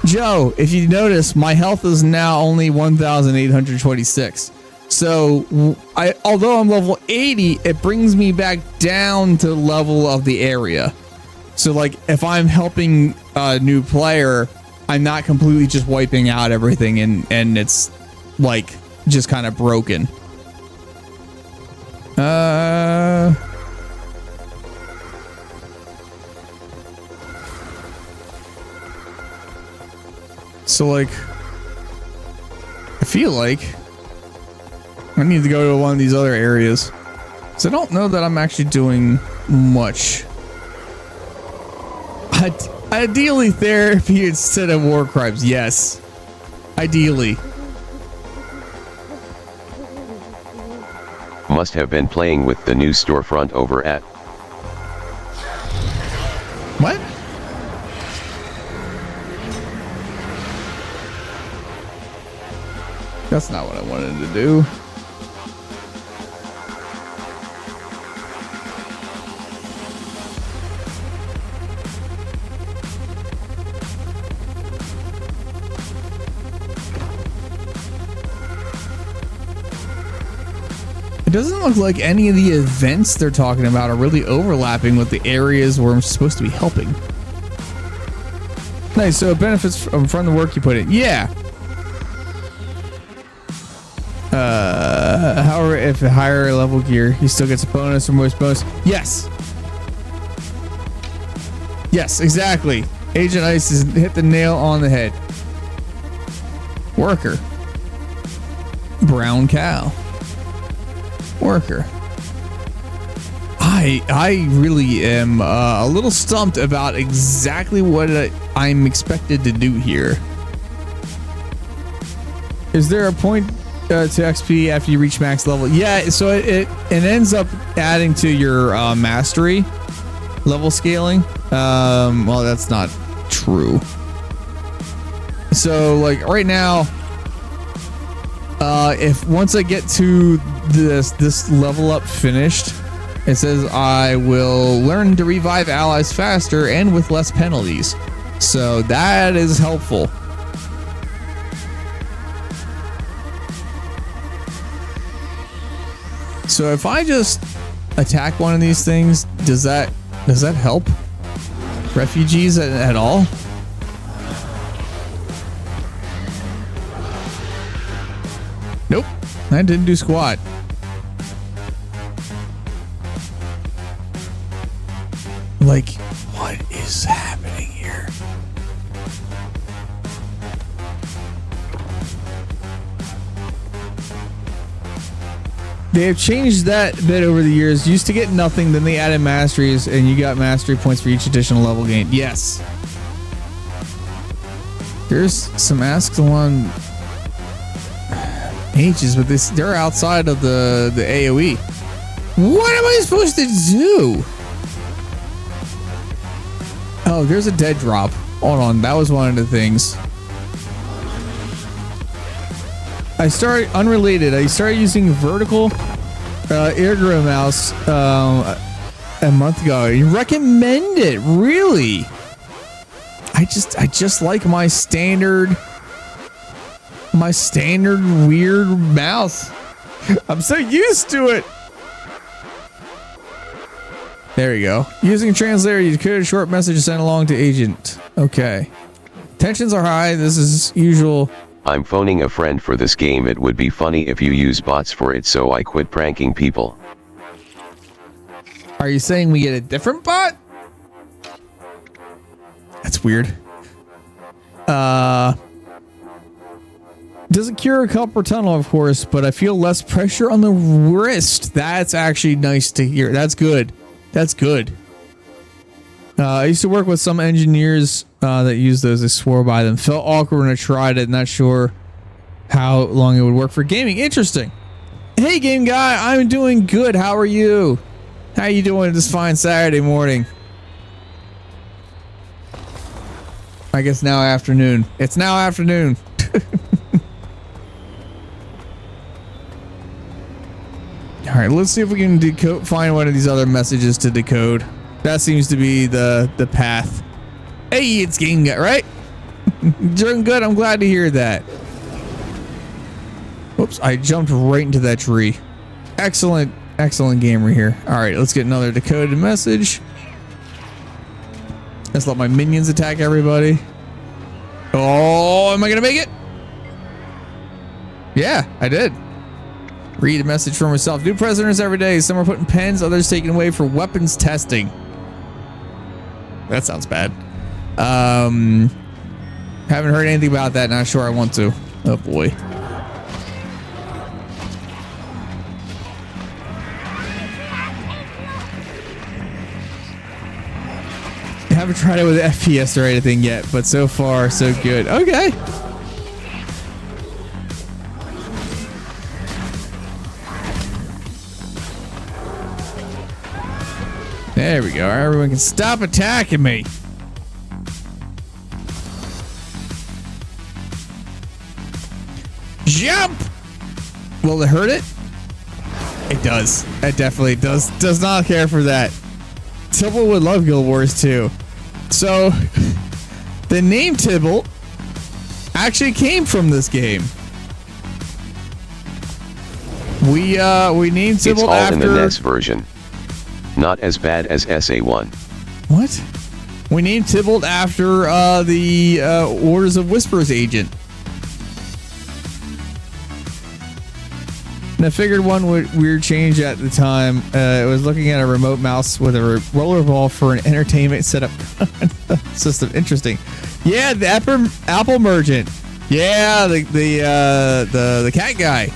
Joe, if you notice, my health is now only 1,826. So, although I'm level 80, it brings me back down to the level of the area. So, like, if I'm helping a new player, I'm not completely just wiping out everything and it's, like, just kind of broken. So, like, I feel like I need to go to one of these other areas. So I don't know that I'm actually doing much. Ideally, therapy instead of war crimes. Yes. Ideally. Must have been playing with the new storefront over at... What? That's not what I wanted to do. It doesn't look like any of the events they're talking about are really overlapping with the areas where I'm supposed to be helping. Nice, so it benefits from the work you put in. Yeah. However, if a higher level gear, he still gets a bonus or most bonus. Yes. Yes, exactly. Agent Ice has hit the nail on the head. Worker. Brown cow. Worker. I really am a little stumped about exactly what I'm expected to do here. Is there a point to XP after you reach max level? Yeah, so it ends up adding to your mastery level scaling. Well, that's not true. So like right now, if once I get to this level up finished, it says I will learn to revive allies faster and with less penalties. So that is helpful. So if I just attack one of these things, does that help refugees at all? Nope, that didn't do squat. Like, what is happening here? They have changed that bit over the years. Used to get nothing, then they added masteries, and you got mastery points for each additional level gained. Yes. There's some Ascalon mages, but they're outside of the AoE. What am I supposed to do? Oh, there's a dead drop. Hold on, that was one of the things. I started using vertical air mouse a month ago. You recommend it, really? I just like my standard my standard weird mouse. I'm so used to it. There you go. Using a translator, you decode a short message to send along to agent. Okay. Tensions are high. This is usual. I'm phoning a friend for this game. It would be funny if you use bots for it, so I quit pranking people. Are you saying we get a different bot? That's weird. Doesn't cure a carpal tunnel, of course, but I feel less pressure on the wrist. That's actually nice to hear. That's good. That's good. I used to work with some engineers that use those. I swore by them. Felt awkward when I tried it. Not sure how long it would work for gaming. Interesting. Hey, game guy. I'm doing good. How are you? How you doing this fine Saturday morning? I guess now afternoon. It's now afternoon. All right, let's see if we can decode, find one of these other messages to decode. That seems to be the path. Hey, it's game guy, right? Doing good. I'm glad to hear that. Whoops, I jumped right into that tree. Excellent, excellent gamer here. All right, let's get another decoded message. Let's let my minions attack everybody. Oh, am I gonna make it? Yeah, I did. Read a message from herself. New prisoners every day. Some are put in pens, others taken away for weapons testing. That sounds bad. Haven't heard anything about that. Not sure I want to. Oh boy. Haven't tried it with FPS or anything yet, but so far so good. Okay. There we go. Everyone can stop attacking me. Jump! Will it hurt it? It does. It definitely does. Does not care for that. Tybalt would love Guild Wars too. So, the name Tybalt actually came from this game. We named Tybalt it's all after in the NES version. Not as bad as SA1. What? We named Tybalt after the Orders of Whispers agent. And I figured one weird change at the time. It was looking at a remote mouse with a rollerball for an entertainment setup system. Interesting. Yeah, the Apple Merchant. Yeah, the cat guy.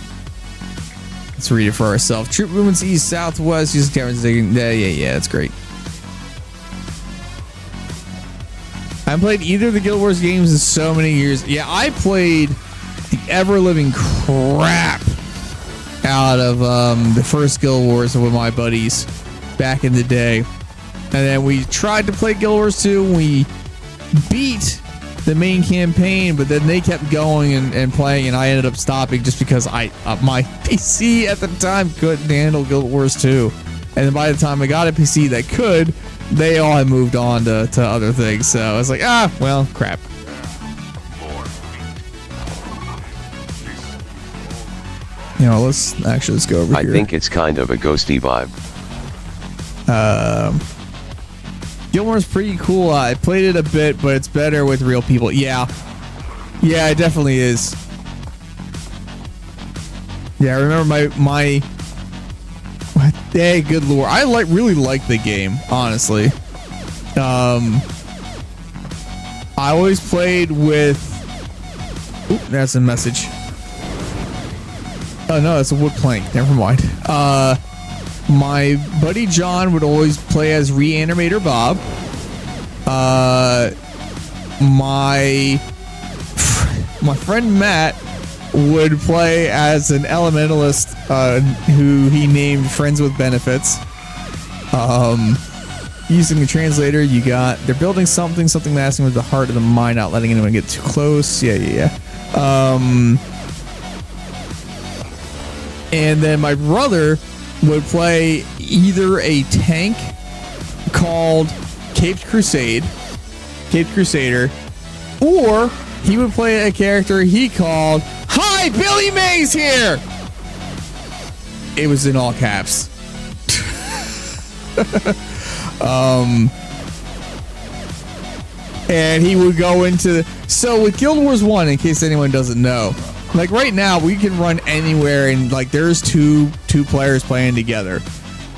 Let's read it for ourselves. Troop movements east, southwest. Using cameras digging. Yeah, that's great. I haven't played either of the Guild Wars games in so many years. Yeah, I played the ever-living crap out of the first Guild Wars with my buddies back in the day. And then we tried to play Guild Wars 2. We beat the main campaign, but then they kept going and playing, and I ended up stopping just because my PC at the time couldn't handle Guild Wars 2. And then by the time I got a PC that could, they all had moved on to other things. So I was like, well, crap. You know, let's go over here. I think it's kind of a ghosty vibe. Guild Wars is pretty cool. I played it a bit, but it's better with real people. Yeah, it definitely is. Yeah, I remember my hey, good lord. I really like the game, honestly. I always played with. Oop, that's a message. Oh no, it's a wood plank. Never mind. My buddy John would always play as Reanimator Bob. My friend Matt would play as an elementalist who he named Friends with Benefits. Using the translator, you got they're building something massing with the heart of the mind, not letting anyone get too close. Yeah. And then my brother would play either a tank called Caped Crusader, or he would play a character he called Hi, Billy Mays here. It was in all caps. And he would go into so with Guild Wars 1, in case anyone doesn't know, like right now we can run anywhere and like there's two players playing together.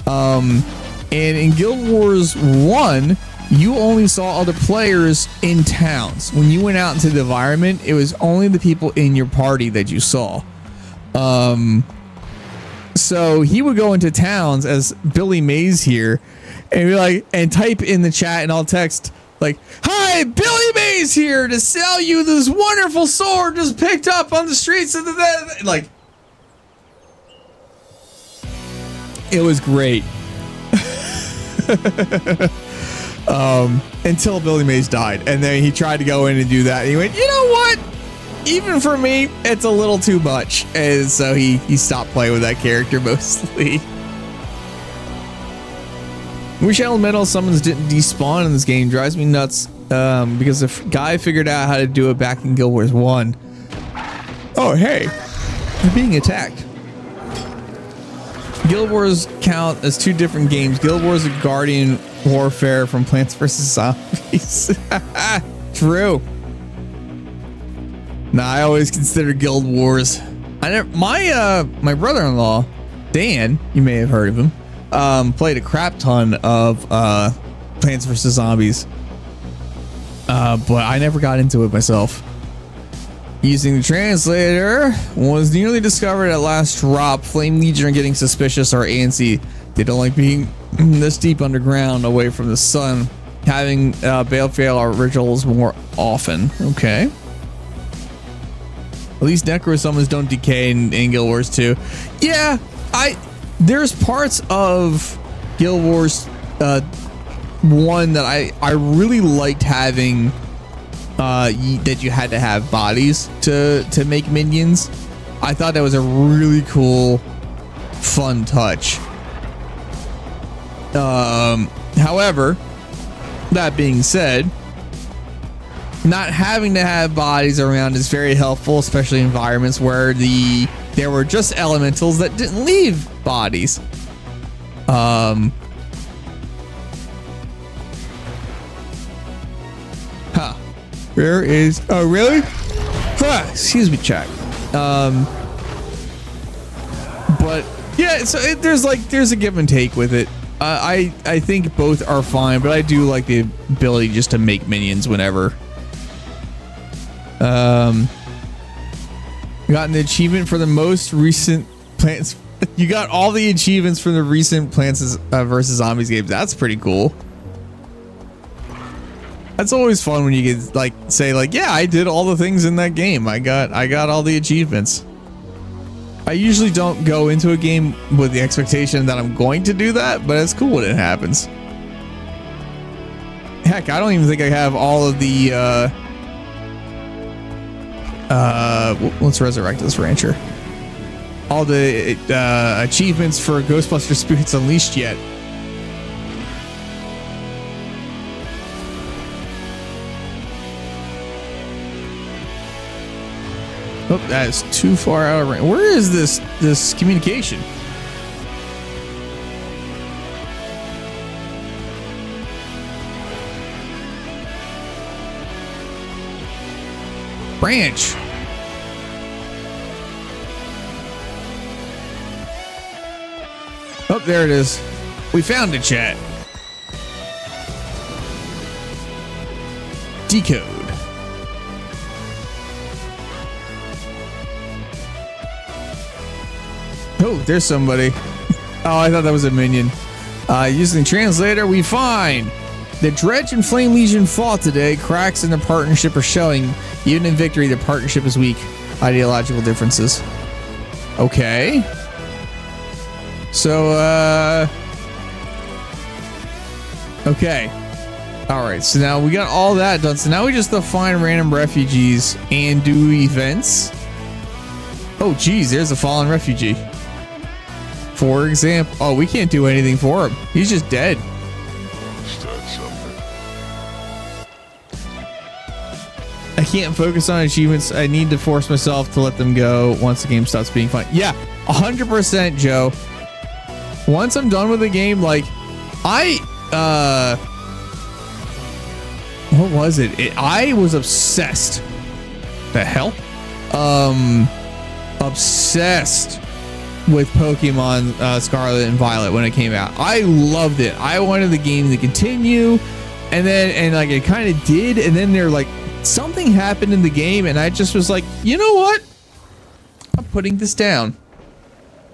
And in Guild Wars 1, you only saw other players in towns. When you went out into the environment, it was only the people in your party that you saw. So he would go into towns as Billy Mays here and be like, and type in the chat and I'll text like, hi, Billy Mays here to sell you this wonderful sword just picked up on the streets of the like. It was great. Until Billy Mays died, and then he tried to go in and do that. And he went, you know what? Even for me, it's a little too much, and so he stopped playing with that character mostly. Wish elemental summons didn't despawn in this game. Drives me nuts because the guy figured out how to do it back in Guild Wars 1. Oh, hey, I'm being attacked. Guild Wars count as two different games. Guild Wars is Guardian Warfare from Plants vs. Zombies. True. Nah, I always consider Guild Wars. My brother-in-law, Dan, you may have heard of him, played a crap ton of Plants vs. Zombies. But I never got into it myself. Using the translator was nearly discovered at last drop. Flame Legion are getting suspicious or antsy. They don't like being this deep underground away from the sun. Having Bale fail our rituals more often. Okay. At least Necro summons don't decay in Guild Wars 2. Yeah, there's parts of Guild Wars 1 that I really liked having that you had to have bodies to make minions. I thought that was a really cool, fun touch. However, that being said, not having to have bodies around is very helpful, especially in environments where there were just elementals that didn't leave bodies. Where is? Oh, really? Excuse me, chat. But yeah, so there's a give and take with it. I think both are fine, but I do like the ability just to make minions whenever. Gotten the achievement for the most recent Plants. You got all the achievements from the recent Plants vs. Zombies games. That's pretty cool. That's always fun when you get say yeah, I did all the things in that game. I got all the achievements. I usually don't go into a game with the expectation that I'm going to do that, but it's cool when it happens. Heck, I don't even think I have all of the let's resurrect this rancher. All the achievements for Ghostbuster Spirits Unleashed yet. Oh, that is too far out of range. Where is this communication? Branch. Oh, there it is. We found it, chat. Decode. Oh, there's somebody. Oh, I thought that was a minion. Using the translator, we find the Dredge and Flame Legion fought today. Cracks in the partnership are showing. Even in victory, the partnership is weak. Ideological differences. Okay. So, okay. Alright, so now we got all that done. So now we just have to find random refugees and do events. Oh, geez, there's a fallen refugee. For example, oh, we can't do anything for him. He's just dead. I can't focus on achievements. I need to force myself to let them go once the game stops being fun. Yeah, 100%, Joe. Once I'm done with the game, like, what was it? I was obsessed. The hell? Obsessed with Pokemon Scarlet and Violet when it came out. I loved it. I wanted the game to continue, and like it kind of did, and then something happened in the game, and I just was like, you know what? I'm putting this down.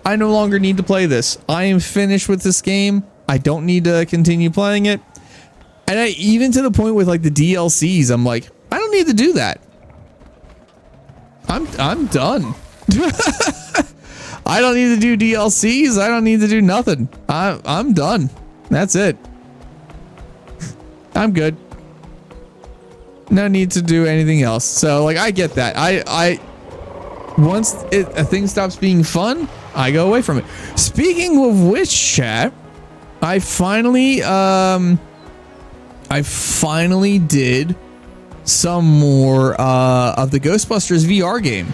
I no longer need to play this. I am finished with this game. I don't need to continue playing it. And even to the point with like the DLCs, I'm like, I don't need to do that. I'm done. I don't need to do DLCs. I don't need to do nothing. I'm done. That's it. I'm good. No need to do anything else. So like, I get that. Once a thing stops being fun, I go away from it. Speaking of which, chat, I finally did some more of the Ghostbusters VR game.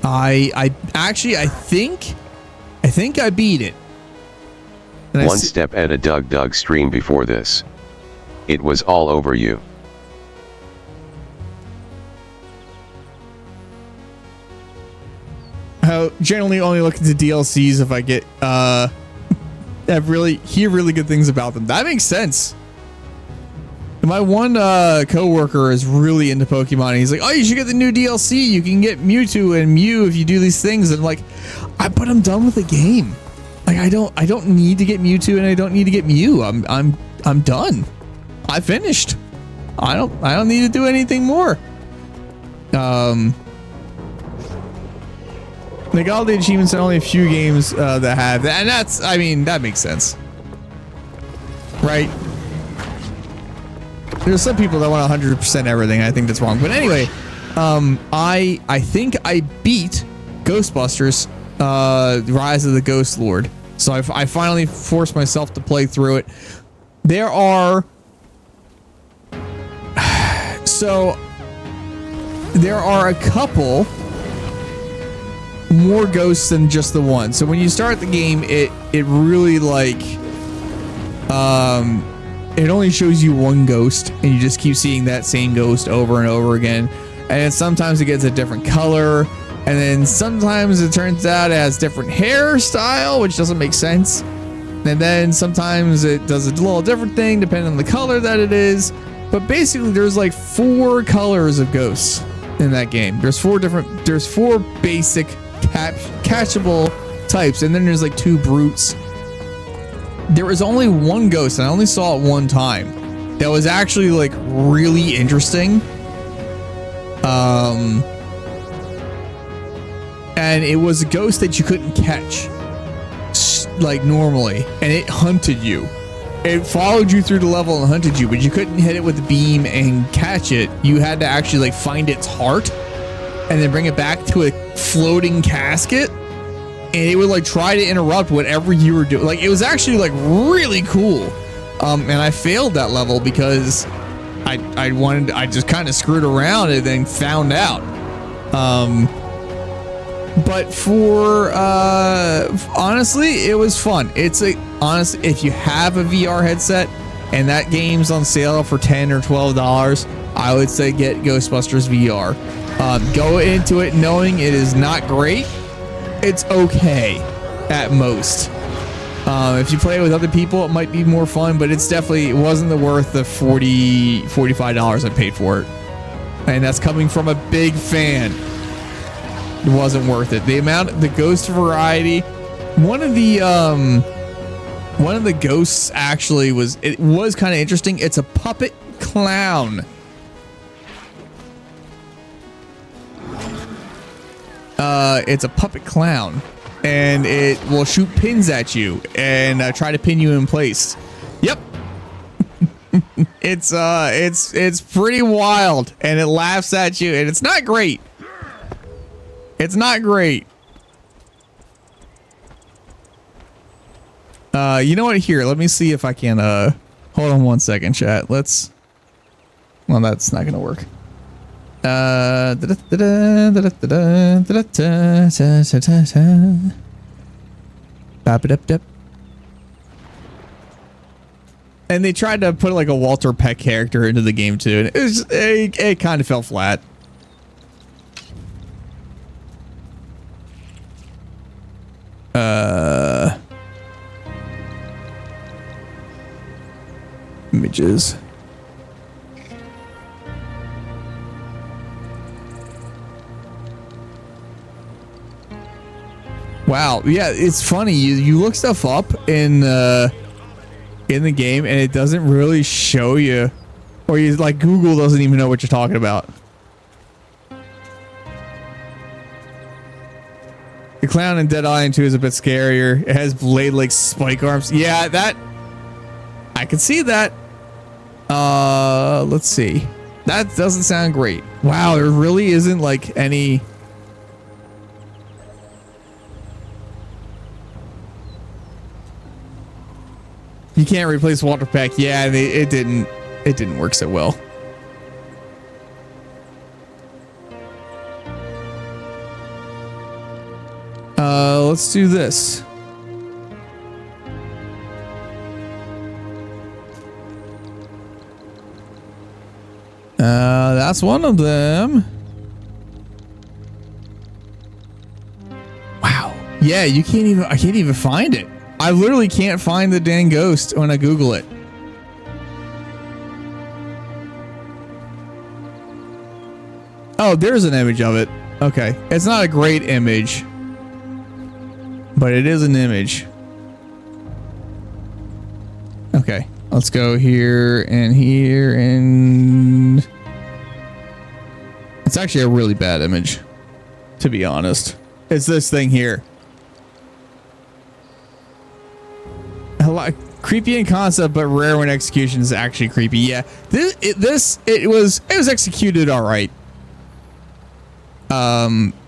I think I beat it. And One step at a Doug stream before this. It was all over you. I generally only look into DLCs if I get hear really good things about them. That makes sense. My one coworker is really into Pokemon. And he's like, "Oh, you should get the new DLC. You can get Mewtwo and Mew if you do these things." And I'm like, but I'm done with the game. Like I don't need to get Mewtwo and I don't need to get Mew. I'm done. I finished. I don't need to do anything more. They got all the achievements and only a few games that have that, and that makes sense, right? There's some people that want 100% everything. I think that's wrong. But anyway, I think I beat Ghostbusters, Rise of the Ghost Lord. So I finally forced myself to play through it. There are a couple more ghosts than just the one. So when you start the game, it really like it only shows you one ghost and you just keep seeing that same ghost over and over again. And then sometimes it gets a different color, and then sometimes it turns out it has different hairstyle, which doesn't make sense. And then sometimes it does a little different thing depending on the color that it is. But basically there's like 4 colors of ghosts in that game. There's 4 basic catchable types, and then there's like 2 brutes. There was only one ghost, and I only saw it one time, that was actually like really interesting. And it was a ghost that you couldn't catch like normally, and it hunted you. It followed you through the level and hunted you, but you couldn't hit it with a beam and catch it. You had to actually like find its heart and then bring it back to a floating casket, and it would like try to interrupt whatever you were doing. Like, it was actually like really cool. And I failed that level because I just kind of screwed around and then found out. But for honestly, it was fun. Honestly, if you have a VR headset and that game's on sale for $10 or $12, I would say get Ghostbusters VR. Go into it knowing it is not great. It's okay at most. If you play it with other people, it might be more fun, but it wasn't the worth the $45 I paid for it. And that's coming from a big fan. It wasn't worth it. The ghost variety, one of the ghosts actually was kind of interesting. It's a puppet clown. It's a puppet clown, and it will shoot pins at you and try to pin you in place. Yep. It's pretty wild, and it laughs at you, and it's not great. It's not great. You know what? Here, let me see if I can hold on one second, chat. Let's Well, that's not gonna work. And they tried to put like a Walter Peck character into the game too, and it kind of fell flat. Images. Wow, yeah, it's funny. You look stuff up in the game, and it doesn't really show you, or you like Google doesn't even know what you're talking about. The clown in Dead Island 2 is a bit scarier. It has blade-like spike arms. Yeah, that I can see that. Let's see. That doesn't sound great. Wow, there really isn't like any. You can't replace Walter Peck. Yeah, it didn't work so well. Let's do this. That's one of them. Wow. Yeah, I can't even find it. I literally can't find the dang ghost when I Google it. Oh, there's an image of it. Okay. It's not a great image, but it is an image. Okay. Let's go here, and it's actually a really bad image, to be honest. It's this thing here. Creepy in concept, but rare when execution is actually creepy. Yeah, it was executed all right.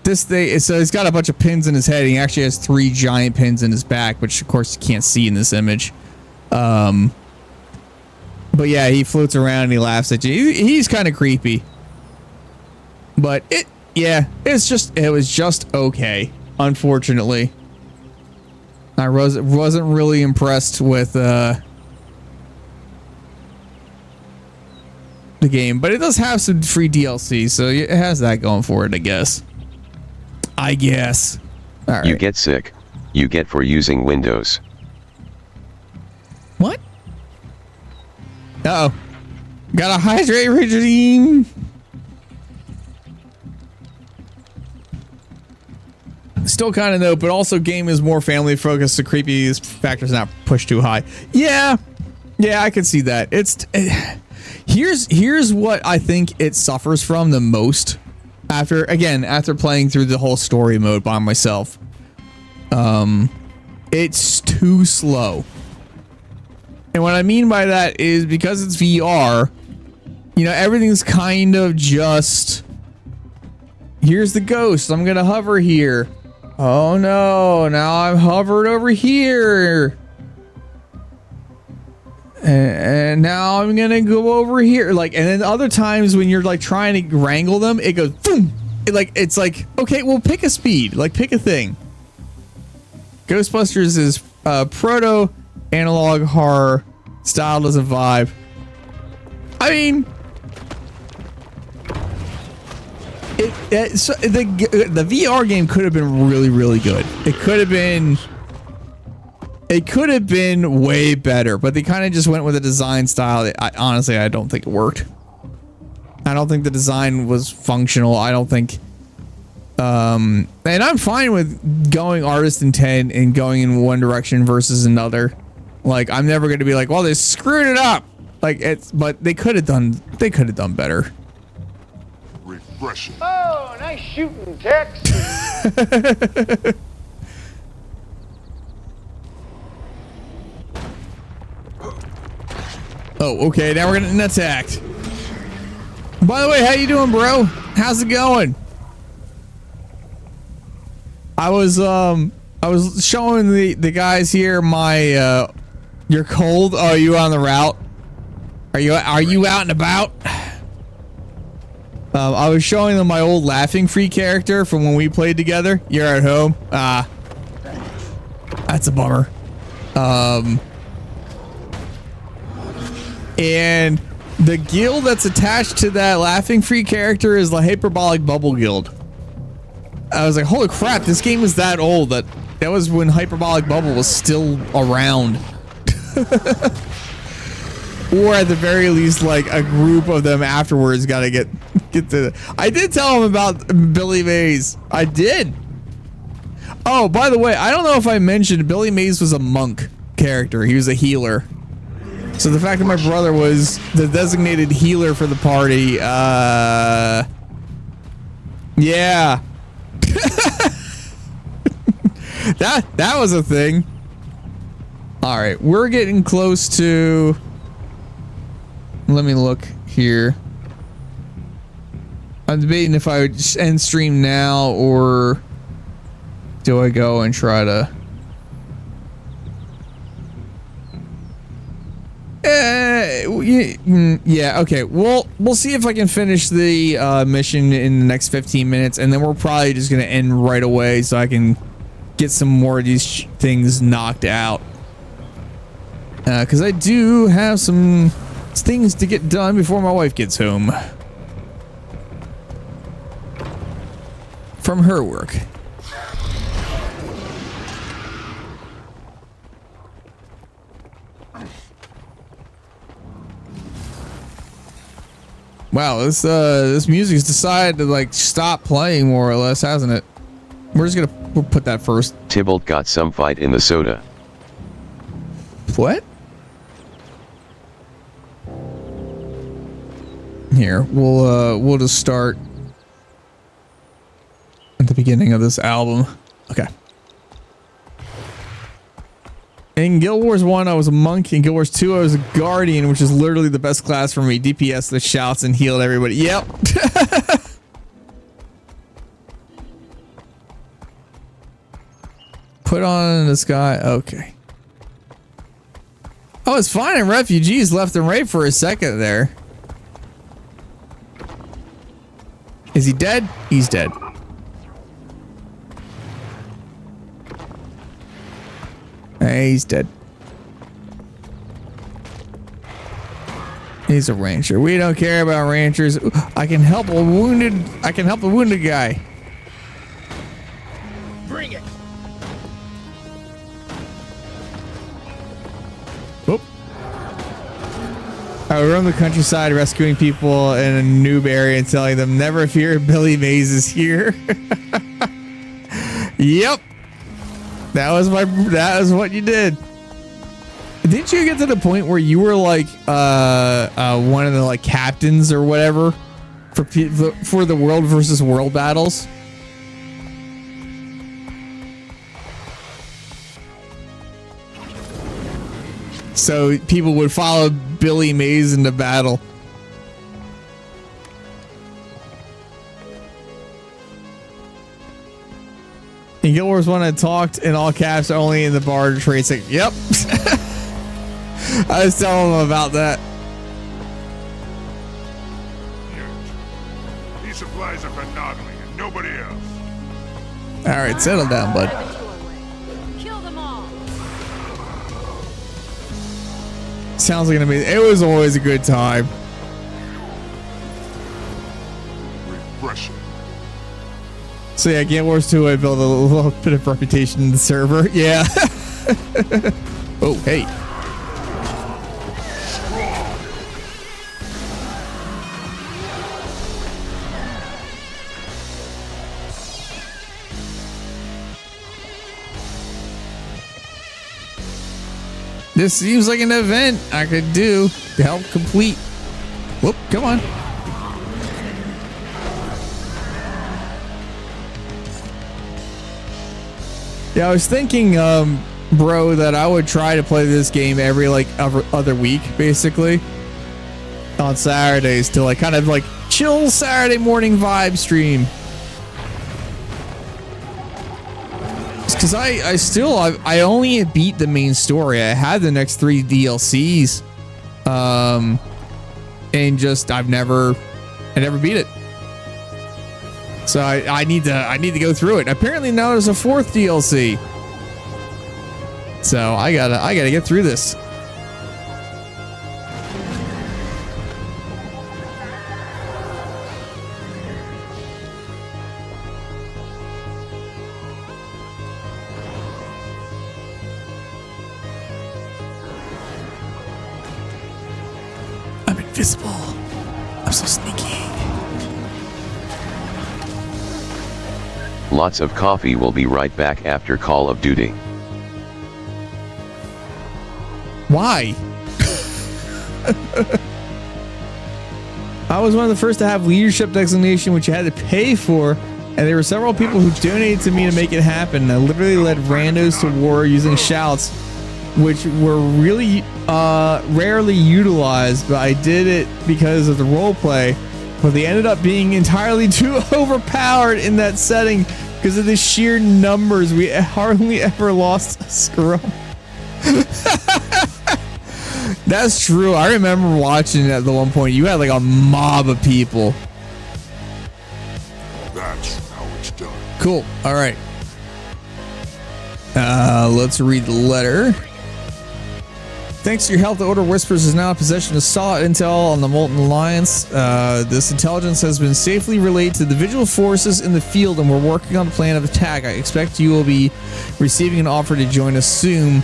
This thing, so he's got a bunch of pins in his head. He actually has 3 giant pins in his back, which of course you can't see in this image. But yeah, he floats around and he laughs at you. He's kind of creepy. But it was just okay. Unfortunately. I wasn't really impressed with the game, but it does have some free DLC, so it has that going for it, I guess. All right. You get sick. You get for using Windows. What? Uh-oh. Got a hydrate regime. Still kind of no, but also game is more family focused, so creepy factor's not pushed too high. Yeah, I can see that. Here's what I think it suffers from the most after playing through the whole story mode by myself. It's too slow. And what I mean by that is because it's VR, everything's kind of just, here's the ghost, I'm gonna hover here. Oh no, now I'm hovered over here. And now I'm gonna go over here. And then other times when you're trying to wrangle them, it goes boom. It's like, okay, well, pick a speed, pick a thing. Ghostbusters is proto analog horror. Style doesn't vibe. I mean, the VR game could have been really, really good. It could have been way better, but they kind of just went with a design style that honestly I don't think it worked. I don't think the design was functional. I don't think and I'm fine with going artist intent and going in one direction versus another. I'm never going to be like, well, they screwed it up. But they could have done better. Refreshing. Oh, nice shooting, Tex. Oh, okay. Now we're getting attacked. By the way, how you doing, bro? How's it going? I was showing the guys here my you're cold. Oh, you on the route? Are you out and about? I was showing them my old Laughing Free character from when we played together. You're at home. That's a bummer. And the guild that's attached to that Laughing Free character is the Hyperbolic Bubble Guild. I was like, holy crap, this game was that old. That was when Hyperbolic Bubble was still around. Or at the very least, like a group of them afterwards got to get to. I did tell him about Billy Mays. I did. Oh, by the way, I don't know if I mentioned Billy Mays was a monk character. He was a healer. So the fact that my brother was the designated healer for the party, yeah. that was a thing. All right, we're getting close to. Let me look here. I'm debating if I would just end stream now or do I go and try to. Yeah, okay. We'll see if I can finish the mission in the next 15 minutes, and then we're probably just gonna end right away so I can get some more of these things knocked out. Because I do have some things to get done before my wife gets home from her work. Wow, this music's decided to like stop playing more or less, hasn't it? We're just we'll put that first. Tybalt got some fight in the soda. What? Here, we'll just start at the beginning of this album. Okay. In Guild Wars 1, I was a monk. In Guild Wars 2, I was a guardian, which is literally the best class for me. DPS that shouts and healed everybody. Yep. Put on this guy. Okay. Oh, it's fine. And refugees left and right for a second there. Is he dead? He's dead. Hey, he's dead. He's a rancher. We don't care about ranchers. I can help a wounded guy. Bring it. Whoop. I roam the countryside rescuing people in a noob area and telling them, never fear, Billy Mays is here. Yep. That was what you did. Didn't you get to the point where you were like one of the like captains or whatever for the world versus world battles? So people would follow Billy Mays into battle. In Guild Wars 1, I talked in all caps only in the barter trade section. Yep. I was telling them about that. These supplies are for Noggling and nobody else. All right, settle down, bud. Kill them all. Sounds like an amazing. It was always a good time. Refreshing. So yeah, Guild Wars 2, I built a little bit of reputation in the server. Yeah. Oh, hey. This seems like an event I could do to help complete. Whoop, come on. Yeah, I was thinking, bro, that I would try to play this game every other week, basically, on Saturdays to like kind of like chill Saturday morning vibe stream. Because I only beat the main story. I had the next 3 DLCs, and just I never beat it. So I need to go through it. Apparently now there's a 4th DLC. So I gotta get through this. I'm invisible. I'm so sneaky. Lots of coffee. Will be right back after Call of Duty. Why? I was one of the first to have leadership designation, which you had to pay for, and there were several people who donated to me to make it happen. I literally led randos to war using shouts, which were really rarely utilized, but I did it because of the roleplay. But they ended up being entirely too overpowered in that setting because of the sheer numbers. We hardly ever lost a scrum. That's true. I remember watching it at the one point. You had like a mob of people. That's how it's done. Cool. All right. Let's read the letter. Thanks to your help, the Order of Whispers is now in possession of solid intel on the Molten Alliance. This intelligence has been safely relayed to the Vigil forces in the field, and we're working on a plan of attack. I expect you will be receiving an offer to join us soon.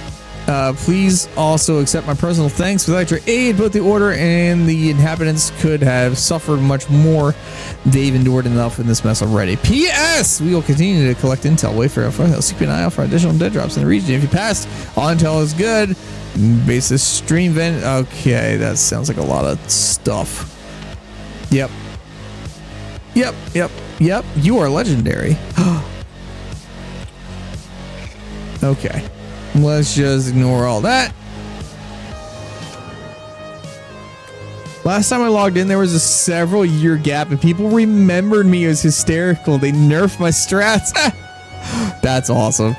Please also accept my personal thanks. Without your aid, both the Order and the inhabitants could have suffered much more. They've endured enough in this mess already. P.S. We will continue to collect intel. Wait for it. Keep an eye out for additional dead drops in the region. If you pass, all intel is good. Basis stream vent. Okay, that sounds like a lot of stuff. Yep. You are legendary. Okay. Let's just ignore all that. Last time I logged in, there was a several year gap and people remembered me as hysterical. They nerfed my strats. That's awesome.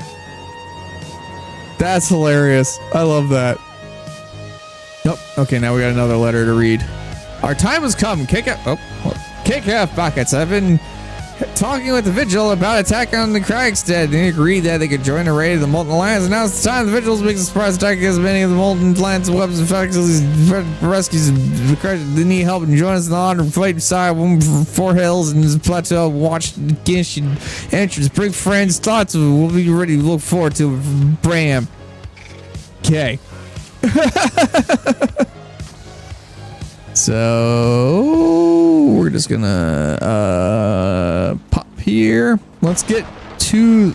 That's hilarious. I love that. Nope. Okay, now we got another letter to read. Our time has come. KKF buckets. I've been talking with the Vigil about attack on the Kragstead. They agreed that they could join a raid of the Molten Alliance, and now it's the time the Vigils makes a surprise attack against many of the Molten Alliance weapons and facilities. Rescues. They need help and join us in the honor of fight beside 4 hills and this plateau. Watch the Gish and entrance. Bring friends. Thoughts. We'll be ready to look forward to Bram. Okay. So we're just gonna pop here. Let's get to.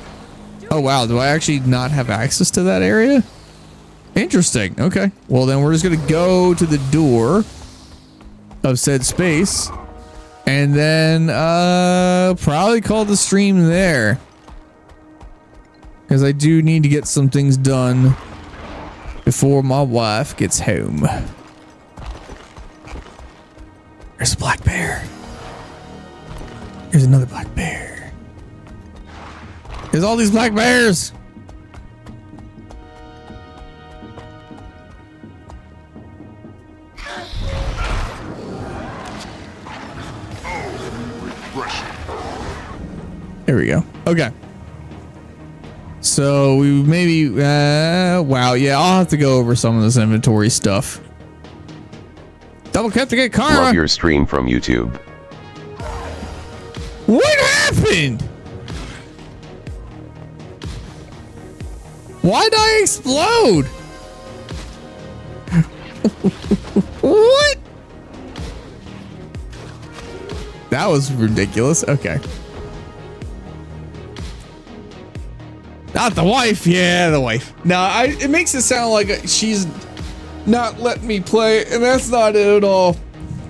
Oh wow, do I actually not have access to that area? Interesting. Okay, well then we're just gonna go to the door of said space and then probably call the stream there, because I do need to get some things done before my wife gets home. There's a black bear. There's another black bear. There's all these black bears. There we go. Okay. So we maybe, wow. Yeah, I'll have to go over some of this inventory stuff. Double cut to get karma. Love your stream from YouTube. What happened? Why'd I explode? What? That was ridiculous. Okay. Not the wife. Yeah, the wife. No, it makes it sound like she's not letting me play, and that's not it at all.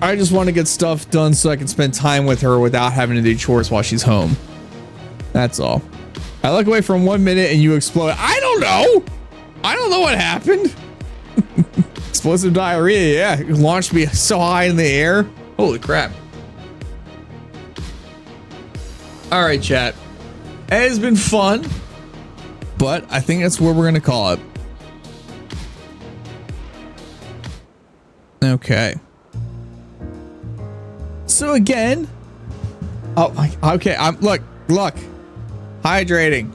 I just want to get stuff done so I can spend time with her without having to do chores while she's home. That's all. I look away from 1 minute and you explode. I don't know. I don't know what happened. Explosive diarrhea. Yeah, it launched me so high in the air. Holy crap. All right, chat. It has been fun, but I think that's where we're going to call it. Okay. So again, Oh, okay. Look. Hydrating.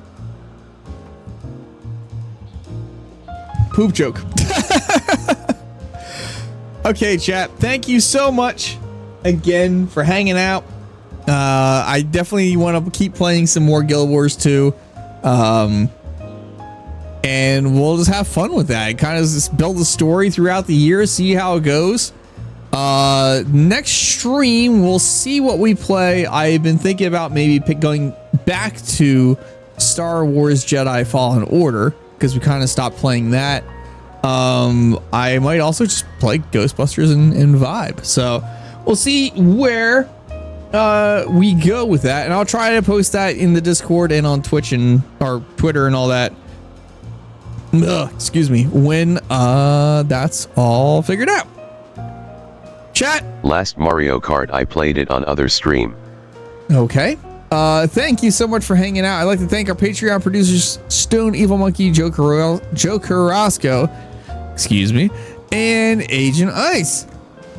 Poop joke. Okay, chat. Thank you so much again for hanging out. I definitely want to keep playing some more Guild Wars 2. And we'll just have fun with that. Kind of just build a story throughout the year, see how it goes. Next stream, we'll see what we play. I've been thinking about maybe going back to Star Wars Jedi Fallen Order, because we kind of stopped playing that. I might also just play Ghostbusters and vibe. So we'll see where we go with that, and I'll try to post that in the Discord and on Twitch and or Twitter and all that. Excuse me, when that's all figured out. Chat. Last Mario Kart, I played it on other stream. Okay. Thank you so much for hanging out. I'd like to thank our Patreon producers, Stone Evil Monkey, Joe Carrasco, excuse me, and Agent Ice.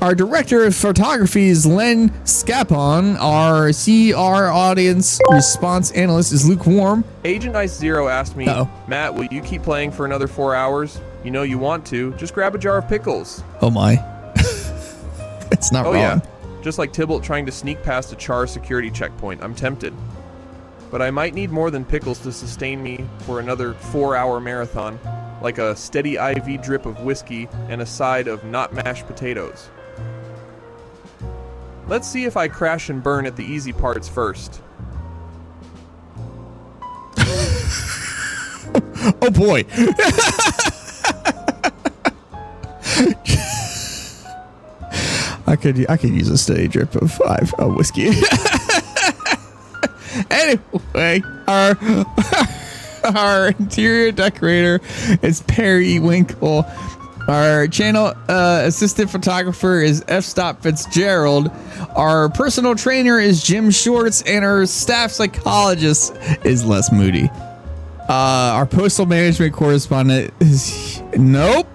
Our director of photography is Len Scapon. Our CR audience response analyst is Lukewarm. Agent Ice Zero asked me, Matt, will you keep playing for another 4 hours? You know you want to. Just grab a jar of pickles. Oh my. It's not wrong. Yeah. Just like Tybalt trying to sneak past a Char security checkpoint. I'm tempted. But I might need more than pickles to sustain me for another 4-hour marathon. Like a steady IV drip of whiskey and a side of not mashed potatoes. Let's see if I crash and burn at the easy parts first. Oh boy. I could use a steady drip of whiskey. Anyway, our interior decorator is Perry Winkle. Our channel assistant photographer is F. Fitzgerald. Our personal trainer is Jim Shorts, and our staff psychologist is Les Moody. Our postal management correspondent is Nope.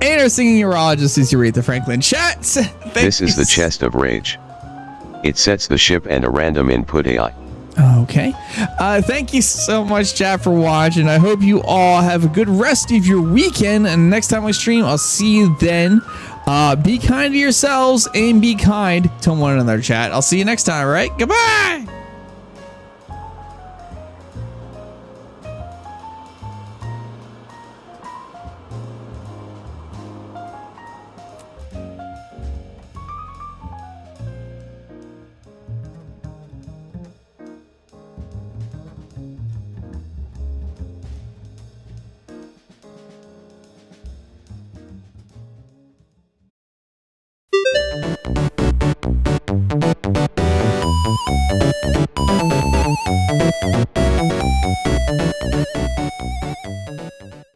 And our singing urologist is Aretha Franklin. Chat. This is the chest of rage. It sets the ship and a random input AI. Okay. Thank you so much, chat, for watching. I hope you all have a good rest of your weekend. And next time I stream, I'll see you then. Be kind to yourselves and be kind to one another, chat. I'll see you next time, all right? Goodbye.